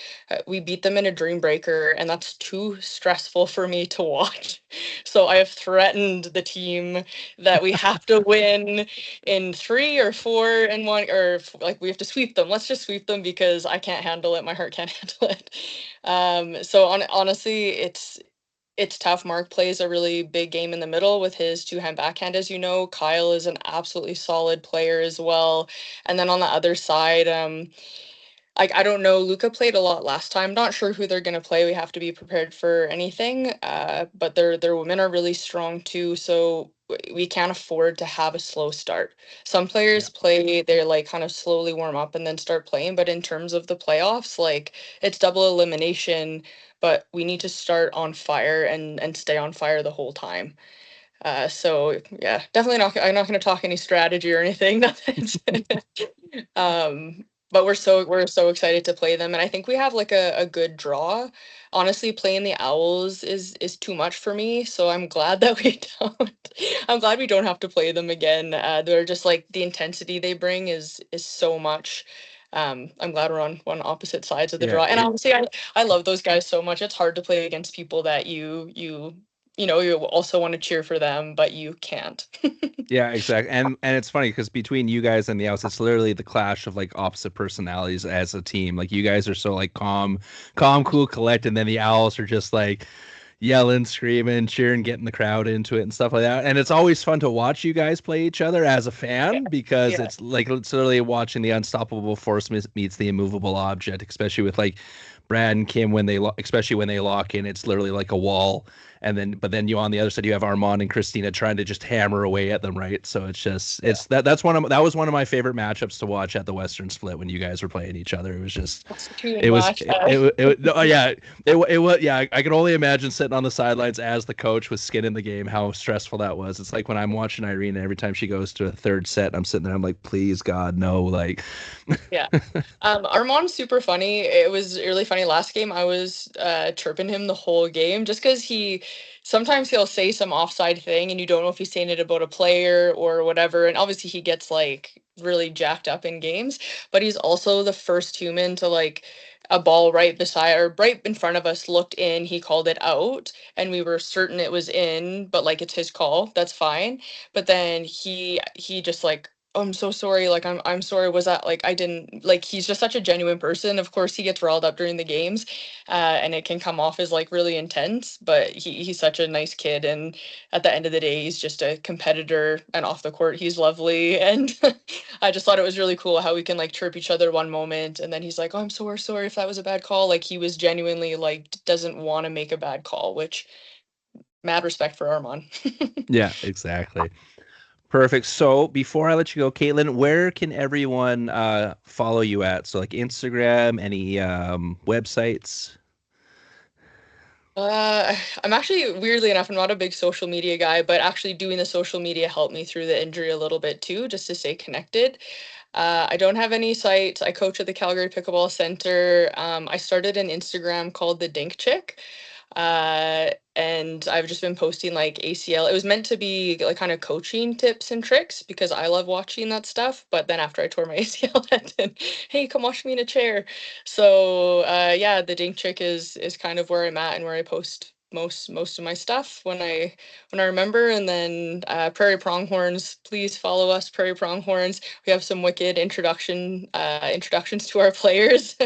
we beat them in a dream breaker, and that's too stressful for me to watch. So I have threatened the team that we have to win in 3 or 4 and 1, or like we have to sweep them. Let's just sweep them because I can't handle it. My heart can't handle it. So honestly, it's tough. Mark plays a really big game in the middle with his two-hand backhand, as you know. Kyle is an absolutely solid player as well. And then on the other side, like I don't know, Luca played a lot last time. Not sure who they're gonna play. We have to be prepared for anything. But their women are really strong too, so we can't afford to have a slow start. Some Yeah. players play, they're like kind of slowly warm up and then start playing. But in terms of the playoffs, like it's double elimination, but we need to start on fire and stay on fire the whole time. So yeah, definitely not. I'm not going to talk any strategy or anything. Nothing. um, but we're so excited to play them, and I think we have like a good draw. Honestly, playing the Owls is too much for me, so I'm glad that we don't. I'm glad we don't have to play them again. They're just like the intensity they bring is so much. I'm glad we're on opposite sides of the Yeah, draw, and honestly, I love those guys so much. It's hard to play against people that you also want to cheer for them, but you can't. yeah, exactly. And it's funny because between you guys and the Outs, it's literally the clash of like opposite personalities as a team. Like you guys are so like calm, cool, collect, and then the Owls are just like yelling, screaming, cheering, getting the crowd into it and stuff like that. And it's always fun to watch you guys play each other as a Yeah. fan because Yeah. it's like it's literally watching the unstoppable force meets the immovable object, especially with like Brad and Kim when especially when they lock in, it's literally like a wall. And then, but then you on the other side, you have Armand and Christina trying to just hammer away at them, right? So it's just that was one of my favorite matchups to watch at the Western Split when you guys were playing each other. It was just That's too it was much. no, yeah it was yeah I can only imagine sitting on the sidelines as the coach with skin in the game how stressful that was. It's like when I'm watching Irene every time she goes to a third set, I'm sitting there, I'm like, please God no, like Yeah. Armand's super funny. It was really funny last game. I was chirping him the whole game just because sometimes he'll say some offside thing and you don't know if he's saying it about a player or whatever. And obviously he gets like really jacked up in games, but he's also the first human to like a ball right beside or right in front of us looked in. He called it out and we were certain it was in, but like it's his call. That's fine. But then he just like I'm so sorry. Like, I'm sorry. Was that like, I didn't like, he's just such a genuine person. Of course, he gets riled up during the games, and it can come off as like really intense, but he's such a nice kid. And at the end of the day, he's just a competitor, and off the court, he's lovely. And I just thought it was really cool how we can like chirp each other one moment. And then he's like, oh, I'm so sorry if that was a bad call. Like, he was genuinely like, doesn't want to make a bad call, which mad respect for Armand. Yeah, exactly. Perfect. So before I let you go, Kaytlynn, where can everyone follow you at? So like Instagram, any websites? I'm actually, weirdly enough, I'm not a big social media guy, but actually doing the social media helped me through the injury a little bit too, just to stay connected. I don't have any site. I coach at the Calgary Pickleball Center. I started an Instagram called the Dink Chick. And I've just been posting like ACL. It was meant to be like kind of coaching tips and tricks because I love watching that stuff. But then after I tore my ACL, then, hey, come watch me in a chair. So yeah, the Dink Chick is kind of where I'm at and where I post most of my stuff when I remember. And then Prairie Pronghorns, please follow us, Prairie Pronghorns. We have some wicked introductions to our players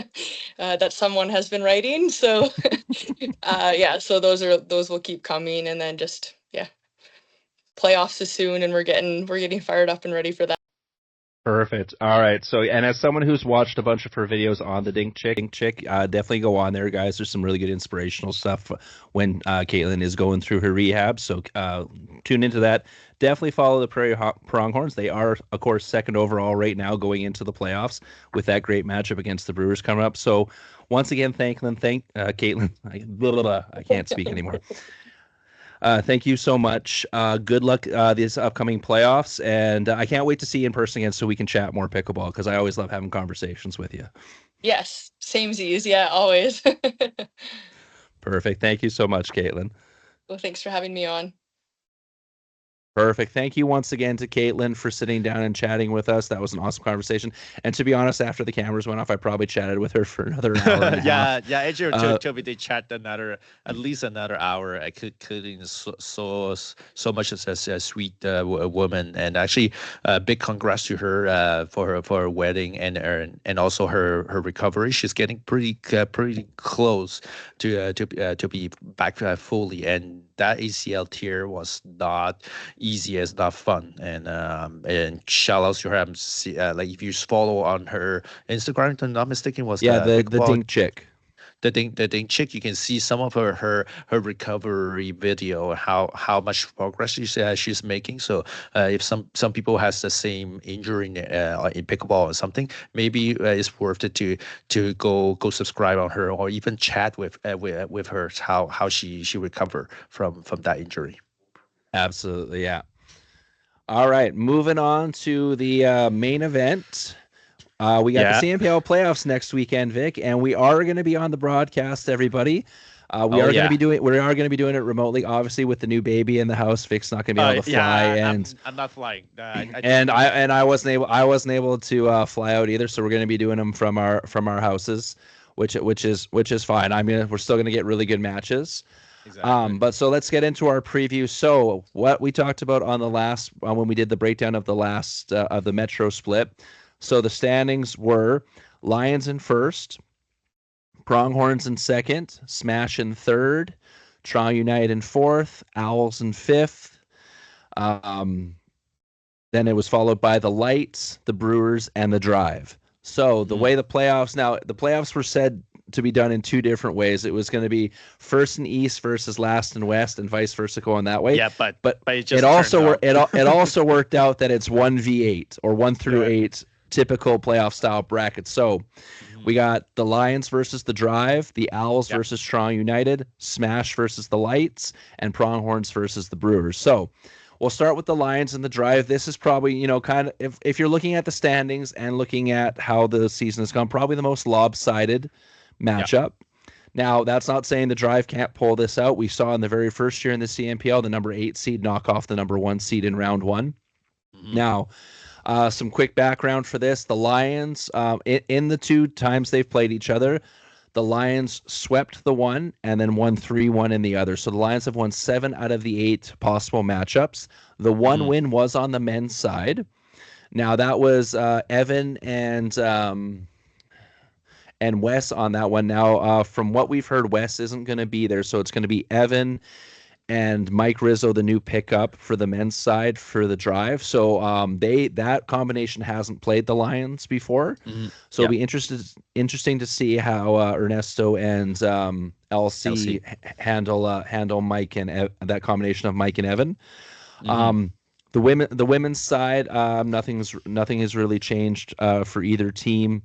that someone has been writing. So yeah, so those will keep coming, and then just yeah, playoffs is soon, and we're getting fired up and ready for that. Perfect. All right. So, and as someone who's watched a bunch of her videos on the Dink Chick, definitely go on there, guys. There's some really good inspirational stuff when Kaytlynn is going through her rehab. So tune into that. Definitely follow the Prairie Pronghorns. They are, of course, second overall right now going into the playoffs with that great matchup against the Brewers coming up. So once again, thank Kaytlynn. I can't speak anymore. Thank you so much. Good luck these upcoming playoffs, and I can't wait to see you in person again so we can chat more pickleball because I always love having conversations with you. Yes, samesies. Yeah, always. Perfect. Thank you so much, Kaytlynn. Well, thanks for having me on. Perfect. Thank you once again to Kaytlynn for sitting down and chatting with us. That was an awesome conversation. And to be honest, after the cameras went off, I probably chatted with her for another hour and a half. Yeah. Andrew told me they chat at least another hour. I couldn't so much as a sweet woman. And actually, big congrats to her for her wedding and also her recovery. She's getting pretty close to be back fully. And that ACL tear was not easy, as not fun. And shout out to her. Like if you follow on her Instagram, if I'm not mistaken, was the Dink Chick. The Dink Chick, you can see some of her recovery video, how much progress she's making. So if some people has the same injury in pickleball or something, maybe it's worth it to go subscribe on her or even chat with her how she recovered from that injury. Absolutely, yeah. All right, moving on to the main event. We got the CNPL playoffs next weekend, Vic, and we are going to be on the broadcast, everybody. We are going to be doing it remotely, obviously, with the new baby in the house. Vic's not going to be able to fly, and I'm not flying. I wasn't able to fly out either, so we're going to be doing them from our houses, which is fine. I mean, we're still going to get really good matches. Exactly. But so let's get into our preview. So what we talked about on the last when we did the breakdown of the last of the Metro split. So the standings were Lions in first, Pronghorns in second, Smash in third, Toronto United in fourth, Owls in fifth. Then it was followed by the Lights, the Brewers, and the Drive. So the way the playoffs were said to be done in two different ways. It was going to be first in East versus last in West, and vice versa going that way. Yeah, but it also worked out that it's 1v8 or 1 through 8 typical playoff style brackets. So we got the Lions versus the Drive, the Owls versus Toronto United, Smash versus the Lights, and Pronghorns versus the Brewers. So we'll start with the Lions and the Drive. This is probably, kind of, if you're looking at the standings and looking at how the season has gone, probably the most lopsided matchup. Now, that's not saying the Drive can't pull this out. We saw in the very first year in the CNPL, the number 8 seed knock off the number 1 seed in round 1. Now, some quick background for this. The Lions, in the 2 times they've played each other, the Lions swept the one and then won 3-1 in the other. So the Lions have won 7 out of the 8 possible matchups. The one win was on the men's side. Now that was Evan and Wes on that one. Now, from what we've heard, Wes isn't going to be there, so it's going to be Evan and Mike Rizzo, the new pickup for the men's side for the drive. So that combination hasn't played the Lions before. Mm-hmm. So it'll be interesting to see how Ernesto and LC handle Mike and that combination of Mike and Evan. Mm-hmm. The women's side, nothing has really changed for either team.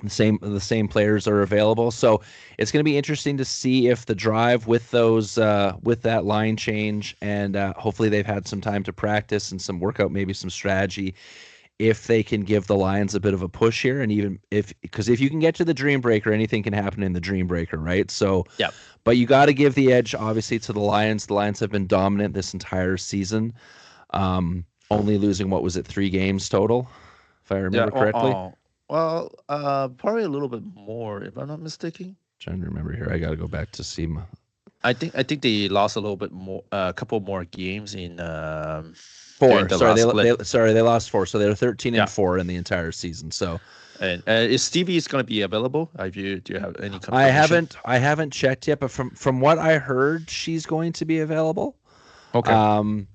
The same players are available, so it's going to be interesting to see if the drive with those with that line change, and hopefully they've had some time to practice and some workout, maybe some strategy, if they can give the Lions a bit of a push here. And even because if you can get to the Dream Breaker, anything can happen in the Dream Breaker, right? So yeah, but you got to give the edge obviously to the Lions. The Lions have been dominant this entire season, only losing, what was it, 3 games total, if I remember correctly. Well, probably a little bit more, if I'm not mistaken. Trying to remember here. I got to go back to see. I think they lost a little bit more, a couple more games in 4. Sorry, they lost 4. So they're 13-4 in the entire season. So, and is Stevie going to be available? Do you have any confirmation? I haven't checked yet, but from what I heard, she's going to be available. Okay.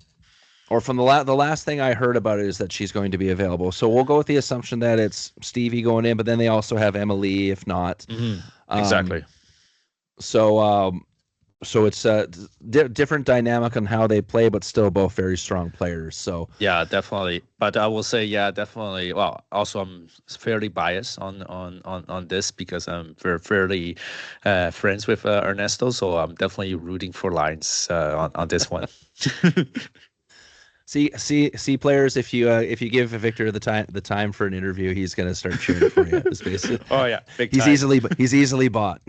Or from the last thing I heard about it is that she's going to be available. So we'll go with the assumption that it's Stevie going in, but then they also have Emily if not. Mm-hmm. Exactly. So it's a different dynamic on how they play, but still both very strong players. So yeah, definitely. But I will say, yeah, definitely. Well, also I'm fairly biased on this because I'm fairly friends with Ernesto, so I'm definitely rooting for Lions on this one. See, players. If you give Victor the time for an interview, he's gonna start cheering for you. Basically. Oh yeah, big he's time. He's easily bought.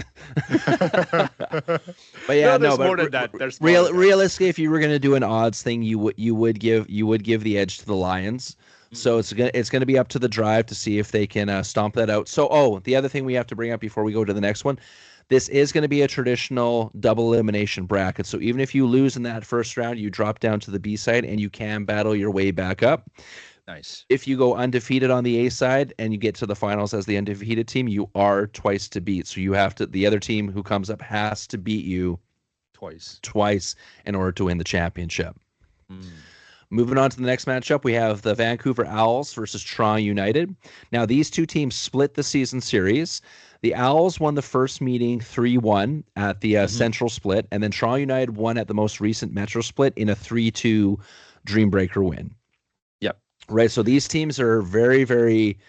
But yeah, there's more than that. Realistically, if you were gonna do an odds thing, you would give the edge to the Lions. Mm-hmm. So it's gonna be up to the drive to see if they can stomp that out. So the other thing we have to bring up before we go to the next one. This is going to be a traditional double elimination bracket. So even if you lose in that first round, you drop down to the B side and you can battle your way back up. Nice. If you go undefeated on the A side and you get to the finals as the undefeated team, you are twice to beat. So the other team who comes up has to beat you twice in order to win the championship. Moving on to the next matchup, we have the Vancouver Owls versus Toronto United. Now, these two teams split the season series. The Owls won the first meeting 3-1 at the Central Split, and then Toronto United won at the most recent Metro Split in a 3-2 Dreambreaker win. Yep. Right, so these teams are very, very,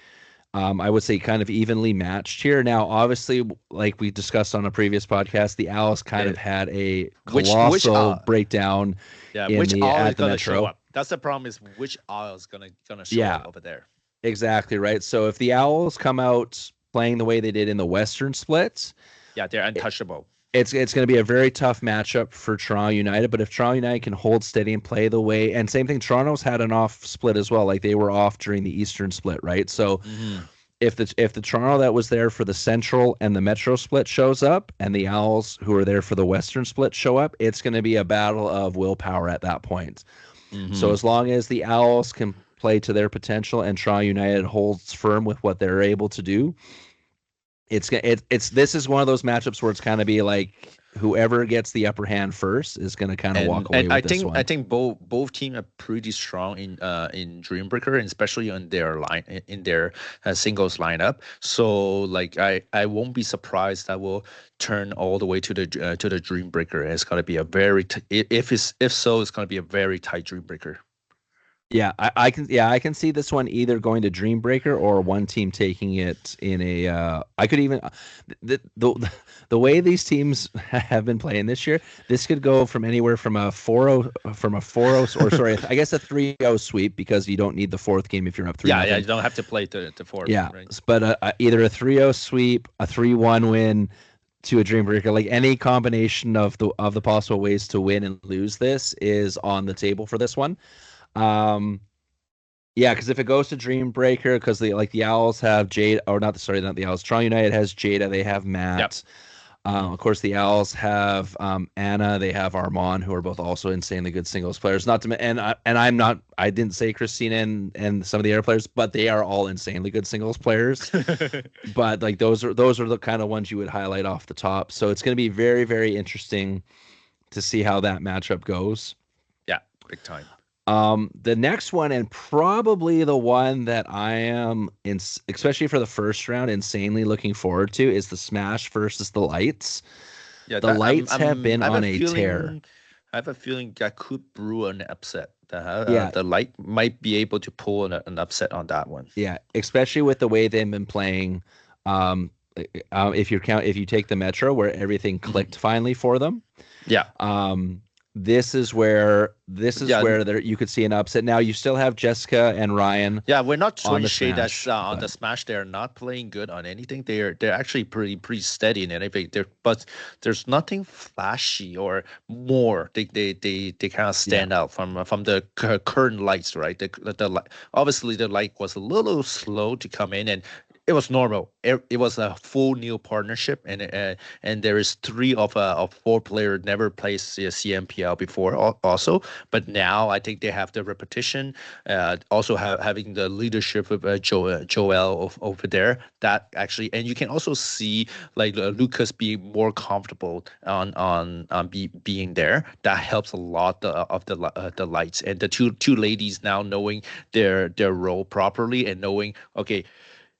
I would say, kind of evenly matched here. Now, obviously, like we discussed on a previous podcast, the Owls kind of had a colossal breakdown at the Metro. That's the problem, is which owl is gonna show up over there. Exactly, right? So if the Owls come out playing the way they did in the Western splits, yeah, they're untouchable. It's going to be a very tough matchup for Toronto United, but if Toronto United can hold steady and play the way, and same thing, Toronto's had an off split as well, like they were off during the Eastern split, right? So if the Toronto that was there for the Central and the Metro split shows up, and the Owls who are there for the Western split show up, it's going to be a battle of willpower at that point. So as long as the Owls can play to their potential and Toronto United holds firm with what they're able to do, this is one of those matchups where it's kind of be like whoever gets the upper hand first is going to kind of walk away with this one. I think both teams are pretty strong in Dreambreaker, and especially in their singles lineup. So like I won't be surprised that will turn all the way to the Dreambreaker. It's going to be a very if so, it's going to be a very tight Dreambreaker. Yeah, I can see this one either going to Dreambreaker or one team taking it in a. I could even the way these teams have been playing this year, this could go from anywhere from a 4-0 or sorry, I guess a 3-0 sweep, because you don't need the fourth game if you're up 3-0. Yeah, you don't have to play to fourth. Yeah, right? But either a 3-0 sweep, a 3-1 win to a Dreambreaker, like any combination of the possible ways to win and lose this is on the table for this one. Because if it goes to Dreambreaker, because the Owls have Jade, or not the Owls, Toronto United has Jada, they have Matt. Of course, the Owls have Anna. They have Armand, who are both also insanely good singles players. Not to I didn't say Christina and some of the other players, but they are all insanely good singles players. But like those are the kind of ones you would highlight off the top. So it's going to be very, very interesting to see how that matchup goes. Yeah, big time. The next one, and probably the one that I am, especially for the first round, insanely looking forward to, is the Smash versus the Lights. Yeah, the Lights have been on a tear. I have a feeling that could brew an upset. The Light might be able to pull an upset on that one. Yeah, especially with the way they've been playing. If you take the Metro, where everything clicked finally for them. Yeah. This is where you could see an upset. Now you still have Jessica and Ryan. Yeah, we're not throwing shade that on the Smash. They're not playing good on anything. They're actually pretty steady in anything. But there's nothing flashy or more. They kind of stand out from the current Lights, right? The obviously the Light was a little slow to come in, and it was normal. It was a full new partnership, and there is 3 of 4 players never played CNPL before also. But now I think they have the repetition, also having the leadership of Joel over there. That actually, and you can also see like Lucas being more comfortable on being there. That helps a lot of the Lights, and the two ladies now knowing their role properly and knowing, okay,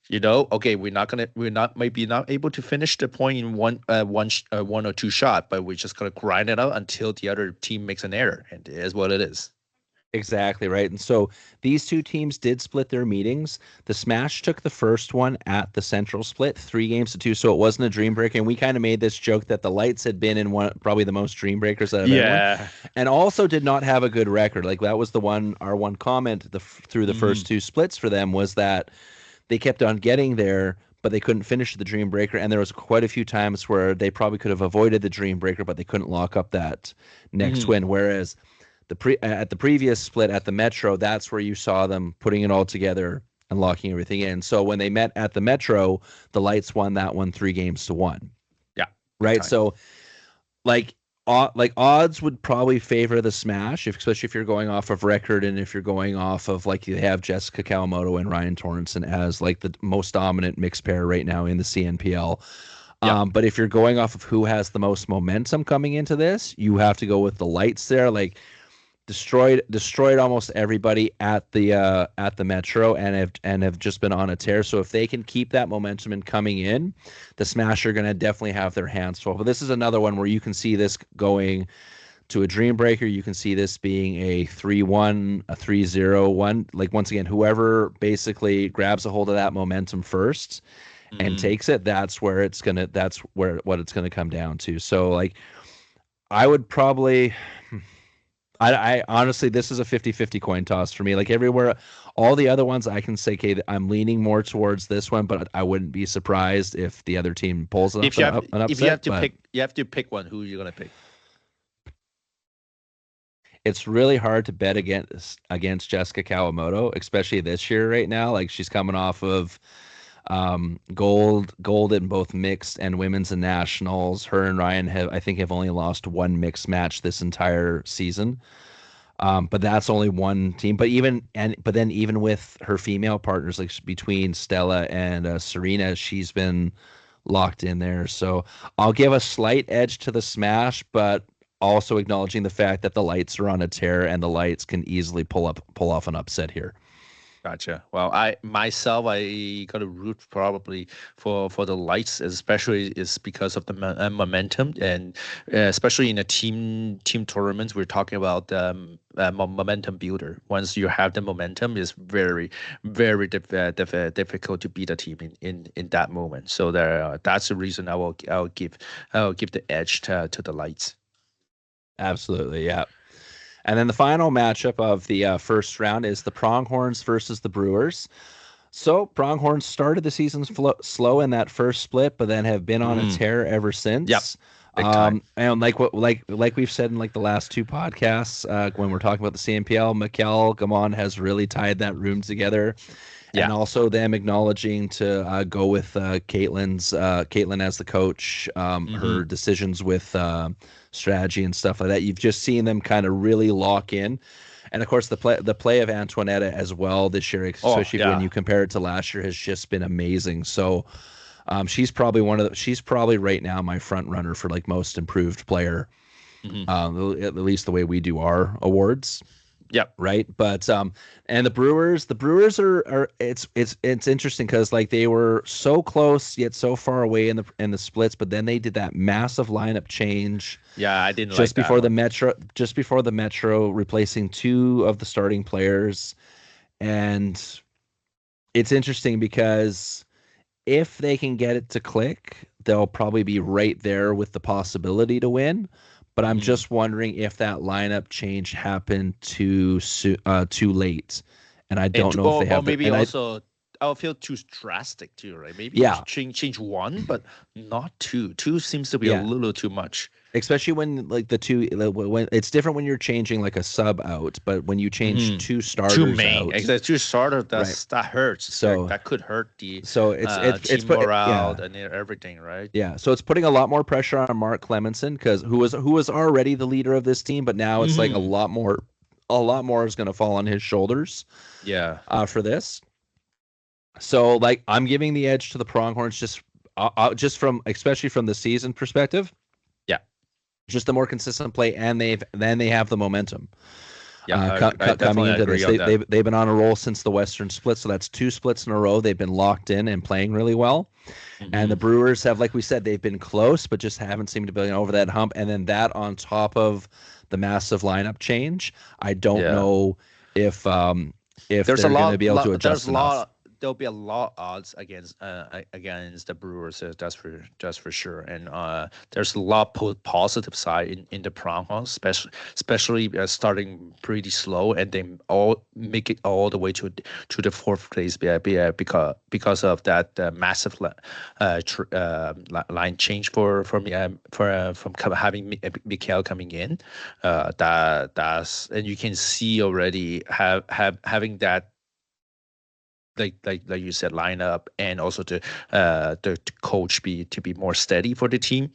we're not able to finish the point in one or two shot, but we're just gonna grind it out until the other team makes an error, and it is what it is. Exactly right. And so these two teams did split their meetings. The Smash took the first one at the Central split, 3-2, so it wasn't a dream breaker. And we kind of made this joke that the Lights had been in probably the most dream breakers out of everyone, and also did not have a good record. Like that was our one comment through the first 2 splits for them was that they kept on getting there, but they couldn't finish the Dream Breaker. And there was quite a few times where they probably could have avoided the Dream Breaker, but they couldn't lock up that next win. Whereas at the previous split at the Metro, that's where you saw them putting it all together and locking everything in. So when they met at the Metro, the Lights won that one 3-1. Yeah. Right. So like odds would probably favor the Smash, especially if you're going off of record and if you're going off of like you have Jessica Kawamoto and Ryan Torrenson as like the most dominant mixed pair right now in the CNPL. Yeah. But if you're going off of who has the most momentum coming into this, you have to go with the Lights there. Like destroyed almost everybody at the Metro and have just been on a tear. So if they can keep that momentum and coming in, the Smash are going to definitely have their hands full. But this is another one where you can see this going to a Dream Breaker. You can see this being a 3-1, a 3-0-1. Like once again, whoever basically grabs a hold of that momentum first and takes it, that's what it's gonna come down to. So like I would probably I honestly, this is a 50-50 coin toss for me. Like everywhere, all the other ones I can say, okay, I'm leaning more towards this one, but I wouldn't be surprised if the other team pulls an upset. If you have to pick one, who are you going to pick? It's really hard to bet against Jessica Kawamoto, especially this year right now. Like she's coming off of gold in both mixed and women's and nationals. Her and Ryan have only lost 1 mixed match this entire season. But that's only one team. But then even with her female partners, like between Stella and Serena, she's been locked in there. So I'll give a slight edge to the Smash, but also acknowledging the fact that the Lights are on a tear and the Lights can easily pull off an upset here. Gotcha. Well, I got to root probably for the Lights, especially is because of the momentum, and especially in a team tournaments, we're talking about momentum builder. Once you have the momentum, it's very very difficult to beat a team in that moment. So that's the reason I'll give the edge to the Lights. Absolutely, yeah. And then the final matchup of the first round is the Pronghorns versus the Brewers. So Pronghorns started the season slow in that first split, but then have been on a tear ever since. Yep. And like we've said in like the last 2 podcasts, when we're talking about the CNPL, Mikkel Gamon has really tied that room together. And also them acknowledging to go with Kaytlyn as the coach, her decisions with strategy and stuff like that. You've just seen them kind of really lock in. And of course, the play of Antoinetta as well this year, especially when you compare it to last year, has just been amazing. So she's probably right now my front runner for like most improved player, at least the way we do our awards. Yep. Right. But and the Brewers are it's interesting because like they were so close yet so far away in the splits, but then they did that massive lineup change. Yeah, I didn't just like before that just before the Metro, replacing 2 of the starting players. And it's interesting because if they can get it to click, they'll probably be right there with the possibility to win. But I'm just wondering if that lineup change happened too late, and I don't know if they have. Or maybe I'll feel too drastic too, right? Maybe change 1, but not 2. 2 seems to be a little too much. Especially when like when it's different when you're changing like a sub out, but when you change 2 starters, 2 main, out, exactly, 2 starters, that hurts. So that could hurt the it's team morale and everything, right? Yeah, so it's putting a lot more pressure on Mark Clemenson because who was already the leader of this team, but now it's like a lot more is going to fall on his shoulders. Yeah, for this. So like I'm giving the edge to the Pronghorns just from especially from the season perspective. Just the more consistent play, and they have the momentum. Yeah, coming into this, they've been on a roll since the Western split, so that's 2 splits in a row. They've been locked in and playing really well. And the Brewers have, like we said, they've been close, but just haven't seemed to be over that hump. And then that on top of the massive lineup change, I don't know if they're going to be able to adjust enough. There'll be a lot of odds against the Brewers, that's for sure. And there's a lot of positive side in the Pronghorns, especially starting pretty slow and then all make it all the way to the 4th place because of that massive line change from having Mikael coming in. That's and you can see already having that. Like you said, lineup, and also the coach to be more steady for the team.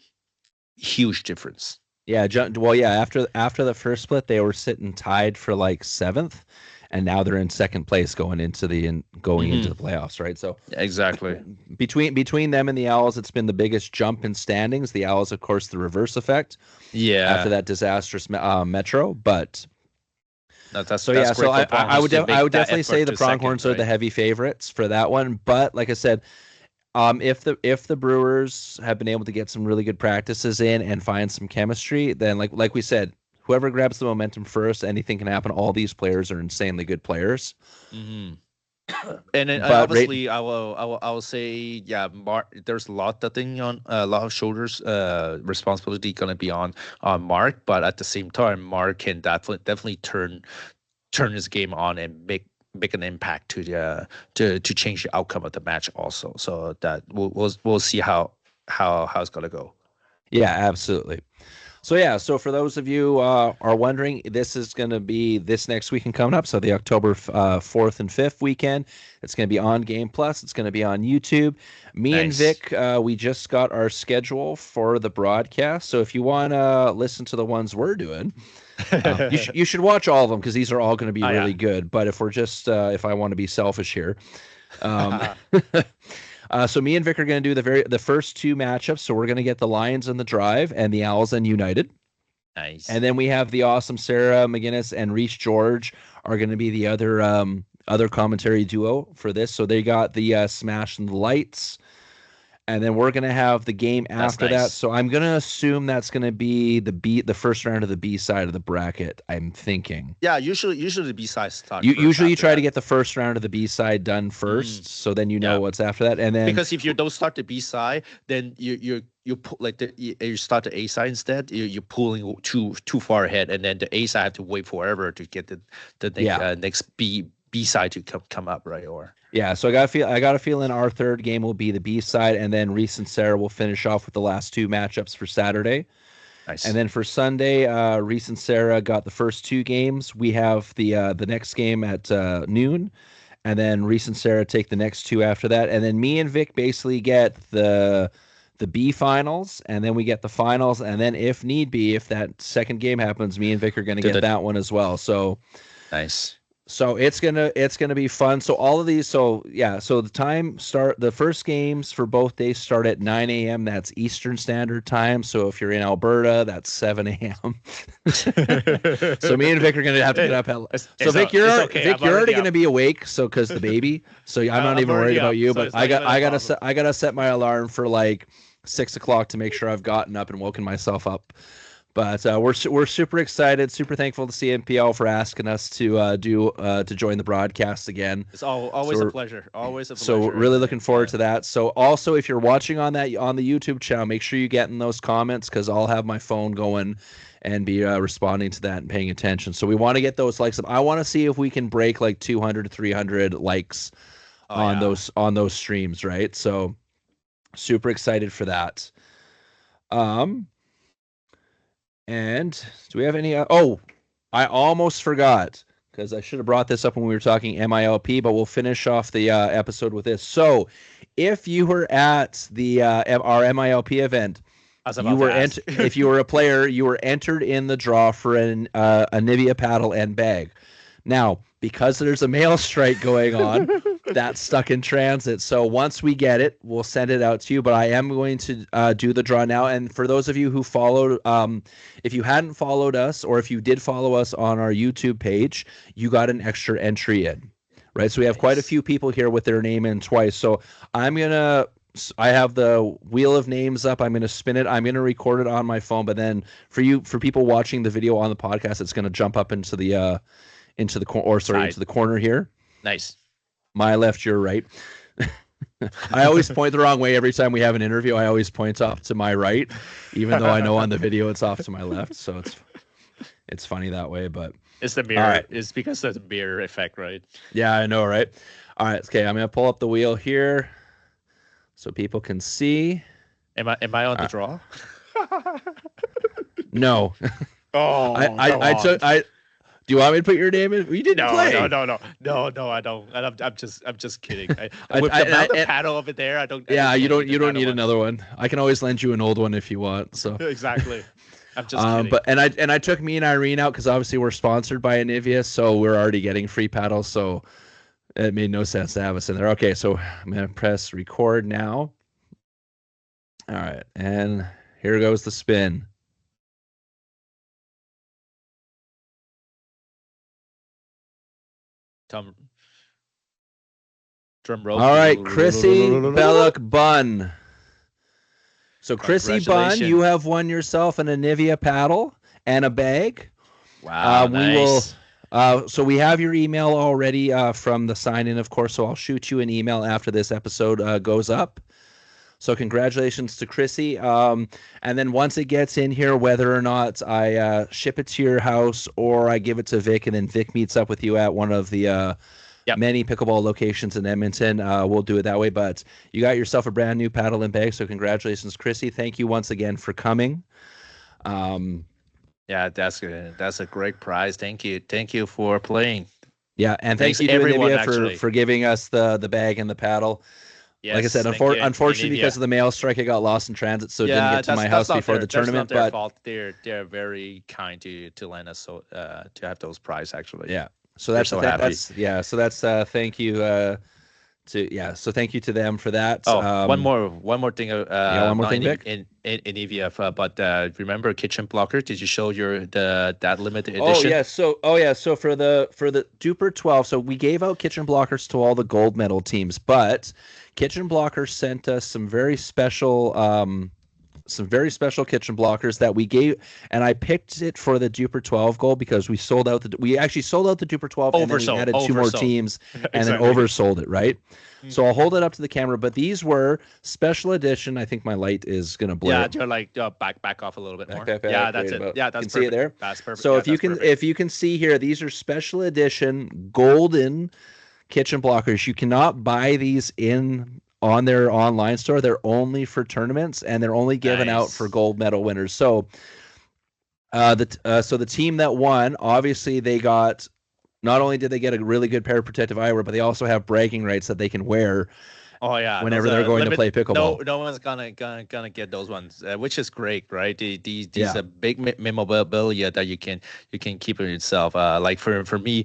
Huge difference. Yeah, After the first split, they were sitting tied for like 7th, and now they're in 2nd place going into the playoffs, right? So exactly between them and the Owls, it's been the biggest jump in standings. The Owls, of course, the reverse effect. Yeah, after that disastrous Metro, but. I would definitely say the Pronghorns are the heavy favorites for that one. But like I said, if the Brewers have been able to get some really good practices in and find some chemistry, then like we said, whoever grabs the momentum first, anything can happen. All these players are insanely good players. And then obviously, I will say, Mark. There's a lot of shoulders responsibility going to be on Mark, but at the same time, Mark can definitely turn his game on and make an impact to change the outcome of the match also. So that we'll see how it's going to go. Yeah, absolutely. So for those of you are wondering, this is going to be this next weekend coming up. So the October 4th and 5th weekend, it's going to be on Game Plus. It's going to be on YouTube. Me and Vic, we just got our schedule for the broadcast. So if you want to listen to the ones we're doing, you should watch all of them because these are all going to be really good. But if we're just if I want to be selfish here. So me and Vic are going to do the first 2 matchups. So we're going to get the Lions and the Drive and the Owls and United. Nice. And then we have the awesome Sarah McGinnis and Reese George are going to be the other commentary duo for this. So they got the Smash and the Lights. And then we're going to have the game after that. So I'm going to assume that's going to be the first round of the B side of the bracket, I'm thinking. Yeah, usually the B side start. Usually you try to get the first round of the B side done first, so then you know what's after that. And then because if you don't start the B side, then you pull you start the A side instead. You're pulling too far ahead, and then the A side have to wait forever to get the next B side to come up, right? Or so I got a feeling our third game will be the B side, and then Reese and Sarah will finish off with the last 2 matchups for Saturday. Nice. And then for Sunday, Reese and Sarah got the first 2 games. We have the next game at noon, and then Reese and Sarah take the next 2 after that, and then me and Vic basically get the B finals, and then we get the finals, and then if need be, if that second game happens, me and Vic are going to get that one as well. So nice. So it's gonna be fun. So all of these, so the first games for both days start at 9 a.m. That's Eastern Standard Time. So if you're in Alberta, that's 7 a.m. So me and Vic are gonna have to get up. Vic, you're already gonna be awake. So because the baby. So I'm not even worried about you. But I gotta set my alarm for like 6 o'clock to make sure I've gotten up and woken myself up. But we're super excited, super thankful to CNPL for asking us to join the broadcast again. It's always a pleasure. Always a pleasure. So we're really looking forward to that. So also, if you're watching on the YouTube channel, make sure you get in those comments because I'll have my phone going and be responding to that and paying attention. So we want to get those likes up. I want to see if we can break like 200 to 300 likes on those streams, right? So super excited for that. And do we have any? I almost forgot because I should have brought this up when we were talking MiLP, but we'll finish off the episode with this. So, if you were at the our MiLP event, if you were a player, you were entered in the draw for an Aniviia Paddle and Bag. Now, because there's a mail strike going on, that's stuck in transit. So once we get it, we'll send it out to you. But I am going to do the draw now. And for those of you who followed, if you hadn't followed us or if you did follow us on our YouTube page, you got an extra entry in, right? So we have quite a few people here with their name in twice. So I have the wheel of names up. I'm going to spin it. I'm going to record it on my phone. But then for people watching the video on the podcast, it's going to jump up into the corner here. Nice. My left, your right. I always point the wrong way every time we have an interview. I always point off to my right, even though I know on the video it's off to my left. So it's funny that way, but it's the mirror. Right. It's because of the mirror effect, right? Yeah, I know, right? All right, okay. I'm gonna pull up the wheel here so people can see. Am I on the draw? No. Oh, do you want me to put your name in? You didn't play. No, I don't. I'm just kidding. With the paddle over there, I don't. Yeah, you don't need another one. I can always lend you an old one if you want. So exactly. I'm just kidding. But I took me and Irene out because obviously we're sponsored by Aniviia, so we're already getting free paddles. So it made no sense to have us in there. Okay, so I'm gonna press record now. All right, and here goes the spin. Drum roll. All right, Chrissy Belloc Bunn. So Chrissy Bunn, you have won yourself an Aniviia paddle and a bag. Wow, nice. So we have your email already from the sign-in, of course. So I'll shoot you an email after this episode goes up. So congratulations to Chrissy. And then once it gets in here, whether or not I ship it to your house or I give it to Vic and then Vic meets up with you at one of the many pickleball locations in Edmonton, we'll do it that way. But you got yourself a brand new paddle and bag. So congratulations, Chrissy. Thank you once again for coming. Yeah, that's a great prize. Thank you for playing. Yeah, and thanks you to Aniviia for giving us the bag and the paddle. Yes, like I said, unfortunately because of the mail strike, it got lost in transit, so it didn't get to my house before the tournament. That's not their fault. They're very kind to lend us to have those prizes actually. Yeah, so that's thank you so thank you to them for that. One more thing. One more thing, Vic? In Aniviia, but remember Kitchen Blocker? Did you show that limited edition? So for the Duper 12, so we gave out Kitchen Blockers to all the gold medal teams, but Kitchen Blockers sent us some very special kitchen blockers that we gave, and I picked it for the Duper 12 gold because we actually sold out the Duper 12 and then we added two more teams and then oversold it, right? Mm-hmm. So I'll hold it up to the camera, but these were special edition. I think my light is gonna blur. Yeah, you're like back off a little bit more. Yeah, that's it. Yeah, that's perfect. See it there? That's perfect. So if you can see here, these are special edition golden kitchen blockers. You cannot buy these on their online store. They're only for tournaments and they're only given out for gold medal winners. So the team that won, obviously they got not only did they get a really good pair of protective eyewear, but they also have bragging rights that they can wear. Oh yeah, whenever they're going to play pickleball. No one's gonna get those ones, which is great, right? These Yeah. big memorabilia that you can keep it yourself. Like for me,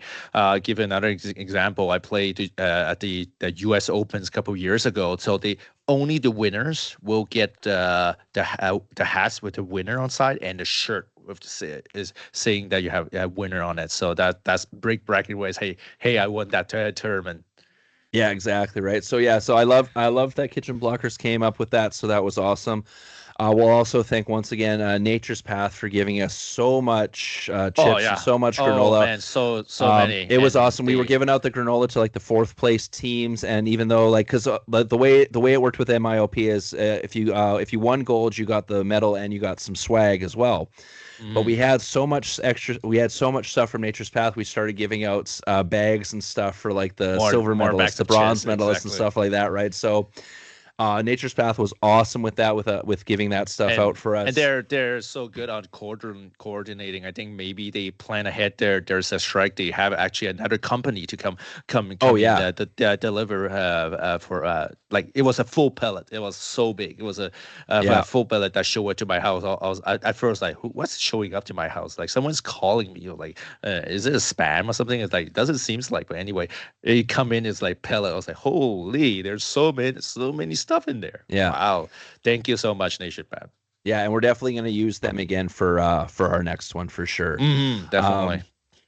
give another example. I played at the U.S. Opens a couple years ago. So only the winners will get the hats with the winner on side and the shirt with is saying that you have a winner on it. So that's big bracket ways. Hey, I won that tournament. Yeah, exactly right. So yeah, so I love that Kitchen Blockers came up with that. So that was awesome. We'll also thank once again Nature's Path for giving us so much chips and so much granola. Oh man, so many. It was awesome. We were giving out the granola to like the 4th place teams, and even though like because the way it worked with MiLP is if you won gold, you got the medal and you got some swag as well. But we had so much stuff from Nature's Path. We started giving out bags and stuff for like the silver medalists, the bronze medalists, and stuff like that, right? So Nature's Path was awesome with that, with giving that stuff out for us. And they're so good on coordinating. I think maybe they plan ahead. There's a strike. They have actually another company to come deliver for like it was a full pellet. It was so big. It was a full pellet that showed up to my house. I was at first like, what's showing up to my house? Like someone's calling me. Like, is it a spam or something? It's like it doesn't seem like. But anyway, it come in. It's like pellet. I was like, holy, there's so many stuff in there. Yeah. Wow. Thank you so much, Nation Pad. Yeah, and we're definitely going to use them again for our next one for sure. Definitely.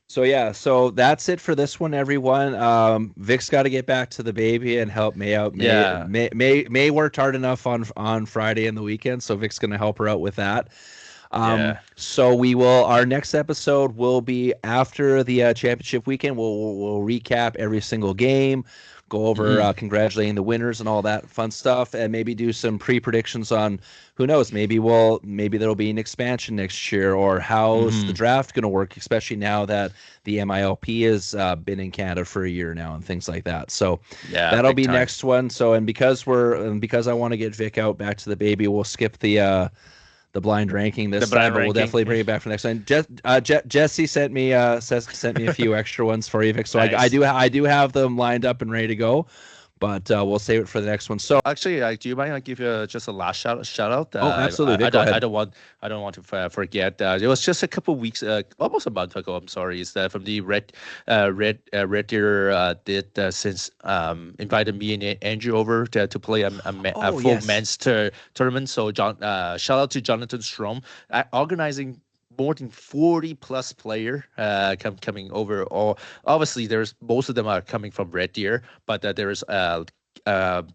So that's it for this one, everyone. Vic's got to get back to the baby and help May out. May worked hard enough on Friday and the weekend, so Vic's going to help her out with that. So our next episode will be after the championship weekend. We'll recap every single game, go over congratulating the winners and all that fun stuff, and maybe do some pre-predictions on who knows, maybe there'll be an expansion next year, or how's the draft going to work, especially now that the MiLP has been in Canada for a year now and things like that. So that'll be next one. So and because I want to get Vic out back to the baby, we'll skip the blind ranking this time, but we'll definitely bring it back for next time. Jesse sent me a few extra ones for you, Vic. So nice. I do have them lined up and ready to go, but we'll save it for the next one. So actually, do you mind I give you just a last shout out? Absolutely. I don't want to forget. It was just a couple weeks, almost a month ago. I'm sorry. Is that from the Red Deer did since invited me and Andrew over to play a full men's tournament. So shout out to Jonathan Strom organizing more than 40 plus player coming over. Or obviously there's most of them are coming from Red Deer, but there's a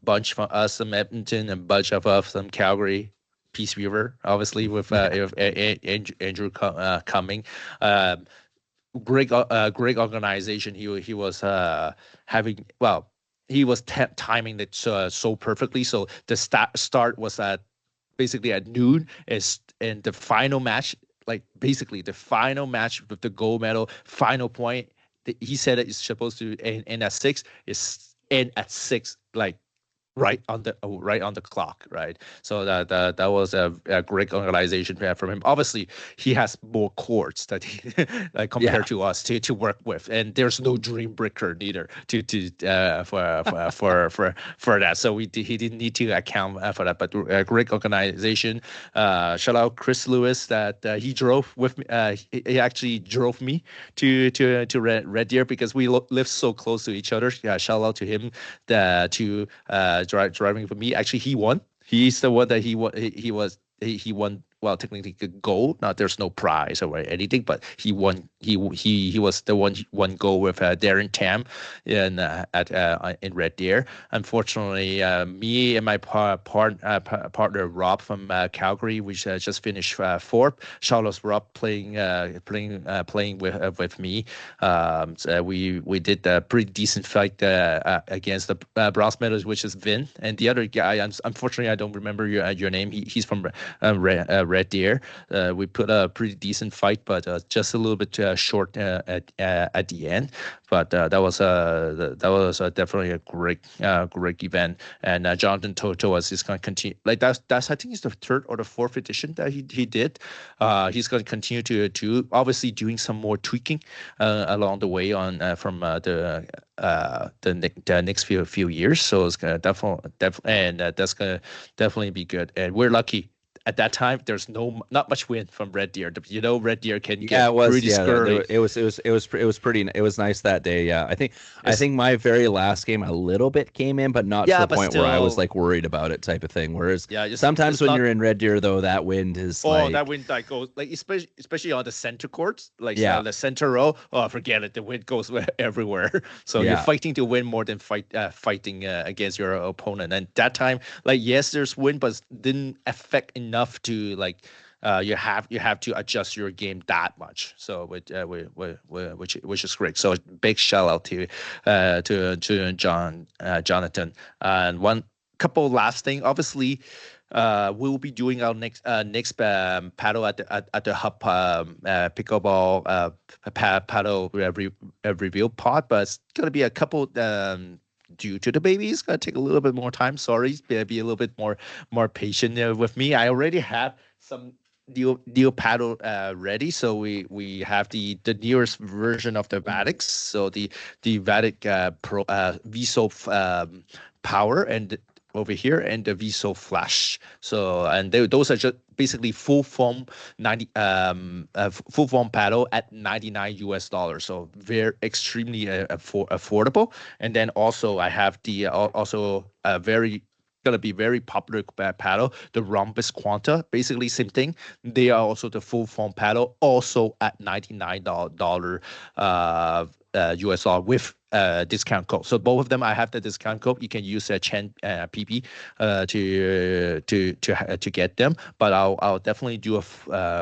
bunch from us from Edmonton and a bunch of us from Calgary, Peace River, obviously with Andrew coming. Great organization. He was having he was timing it so perfectly. So the start was basically at noon, and the final match. Like basically the final match with the gold medal, final point. He said it's supposed to end at 6. It's end at 6, like right on the clock, right? So that was a great organization from him. Obviously, he has more courts that he, compared to us to work with, and there's no dream breaker neither for that. So he didn't need to account for that. But a great organization. Shout out Chris Lewis that he drove with me. He actually drove me to Red Deer because we live so close to each other. Yeah, shout out to him driving for me. Actually, he won. He's the one that he won. Well, technically gold. Now there's no prize or anything, but he won. He was the one goal with Darren Tam in Red Deer. Unfortunately, me and my partner Rob from Calgary, which just finished 4th. Shout out Rob playing with me. So we did a pretty decent fight against the bronze medalist, which is Vin, and the other guy. Unfortunately, I don't remember your name. He's from Red Red Deer. We put a pretty decent fight, but just a little bit short at the end. But that was definitely a great event. And Jonathan told us he's going to continue. Like that's I think it's the third or the fourth edition that he did. He's going to continue to obviously doing some more tweaking along the way on from the next few years. So it's gonna definitely and that's gonna definitely be good. And we're lucky. At that time, there's not much wind from Red Deer. Red Deer can get pretty scurry. It was pretty. It was nice that day. Yeah, I think my very last game a little bit came in, but not to the point where I was like worried about it, type of thing. Whereas sometimes when you're in Red Deer, though, that wind is that wind like goes like especially on the center courts, like the center row. Oh, forget it. The wind goes everywhere. So you're fighting to win more than fighting against your opponent. And that time, like yes, there's wind, but it didn't affect enough to like you have to adjust your game that much. So which is great. So big shout out to Jonathan. And one couple last thing, obviously. We'll be doing our next paddle at the Hub Pickleball paddle review pod, but it's gonna be a couple due to the baby. It's gonna take a little bit more time. Sorry, be a little bit more patient with me. I already have some new paddle ready, so we have the newest version of the Vadix, so the Vadix Pro VSO Power and over here and the VSO Flash. So and those are just basically full foam paddle at $99. So very extremely affordable. And then also I have the very gonna be very popular paddle, the Rhombus Quanta. Basically same thing. They are also the full foam paddle, also at $99 US dollar with discount code. So both of them, I have the discount code. You can use Chen PP to get them. But I'll definitely do a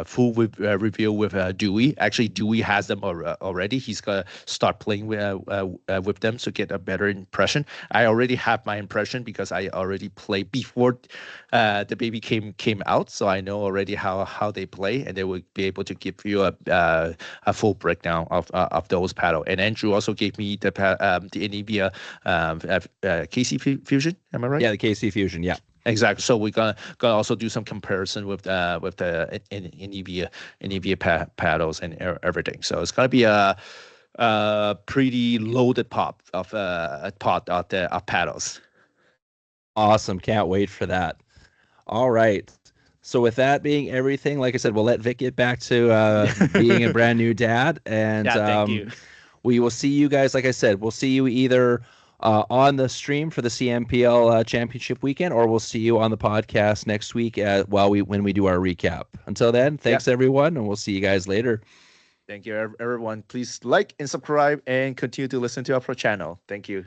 full review with Dewey. Actually, Dewey has them already. He's gonna start playing with them to get a better impression. I already have my impression because I already played before the baby came out, so I know already how they play, and they will be able to give you a full breakdown of those paddle. And Andrew also gave me the Aniviia KC Fusion. Am I right? Yeah, the KC Fusion. Yeah, exactly. So we're gonna also do some comparison with the Aniviia paddles and everything. So it's gonna be a pretty loaded pot of paddles. Awesome! Can't wait for that. All right. So with that being everything, like I said, we'll let Vic get back to being a brand new dad, and thank you. We will see you guys. Like I said, we'll see you either on the stream for the CNPL Championship weekend, or we'll see you on the podcast next week when we do our recap. Until then, thanks everyone, and we'll see you guys later. Thank you, everyone. Please like and subscribe and continue to listen to our channel. Thank you.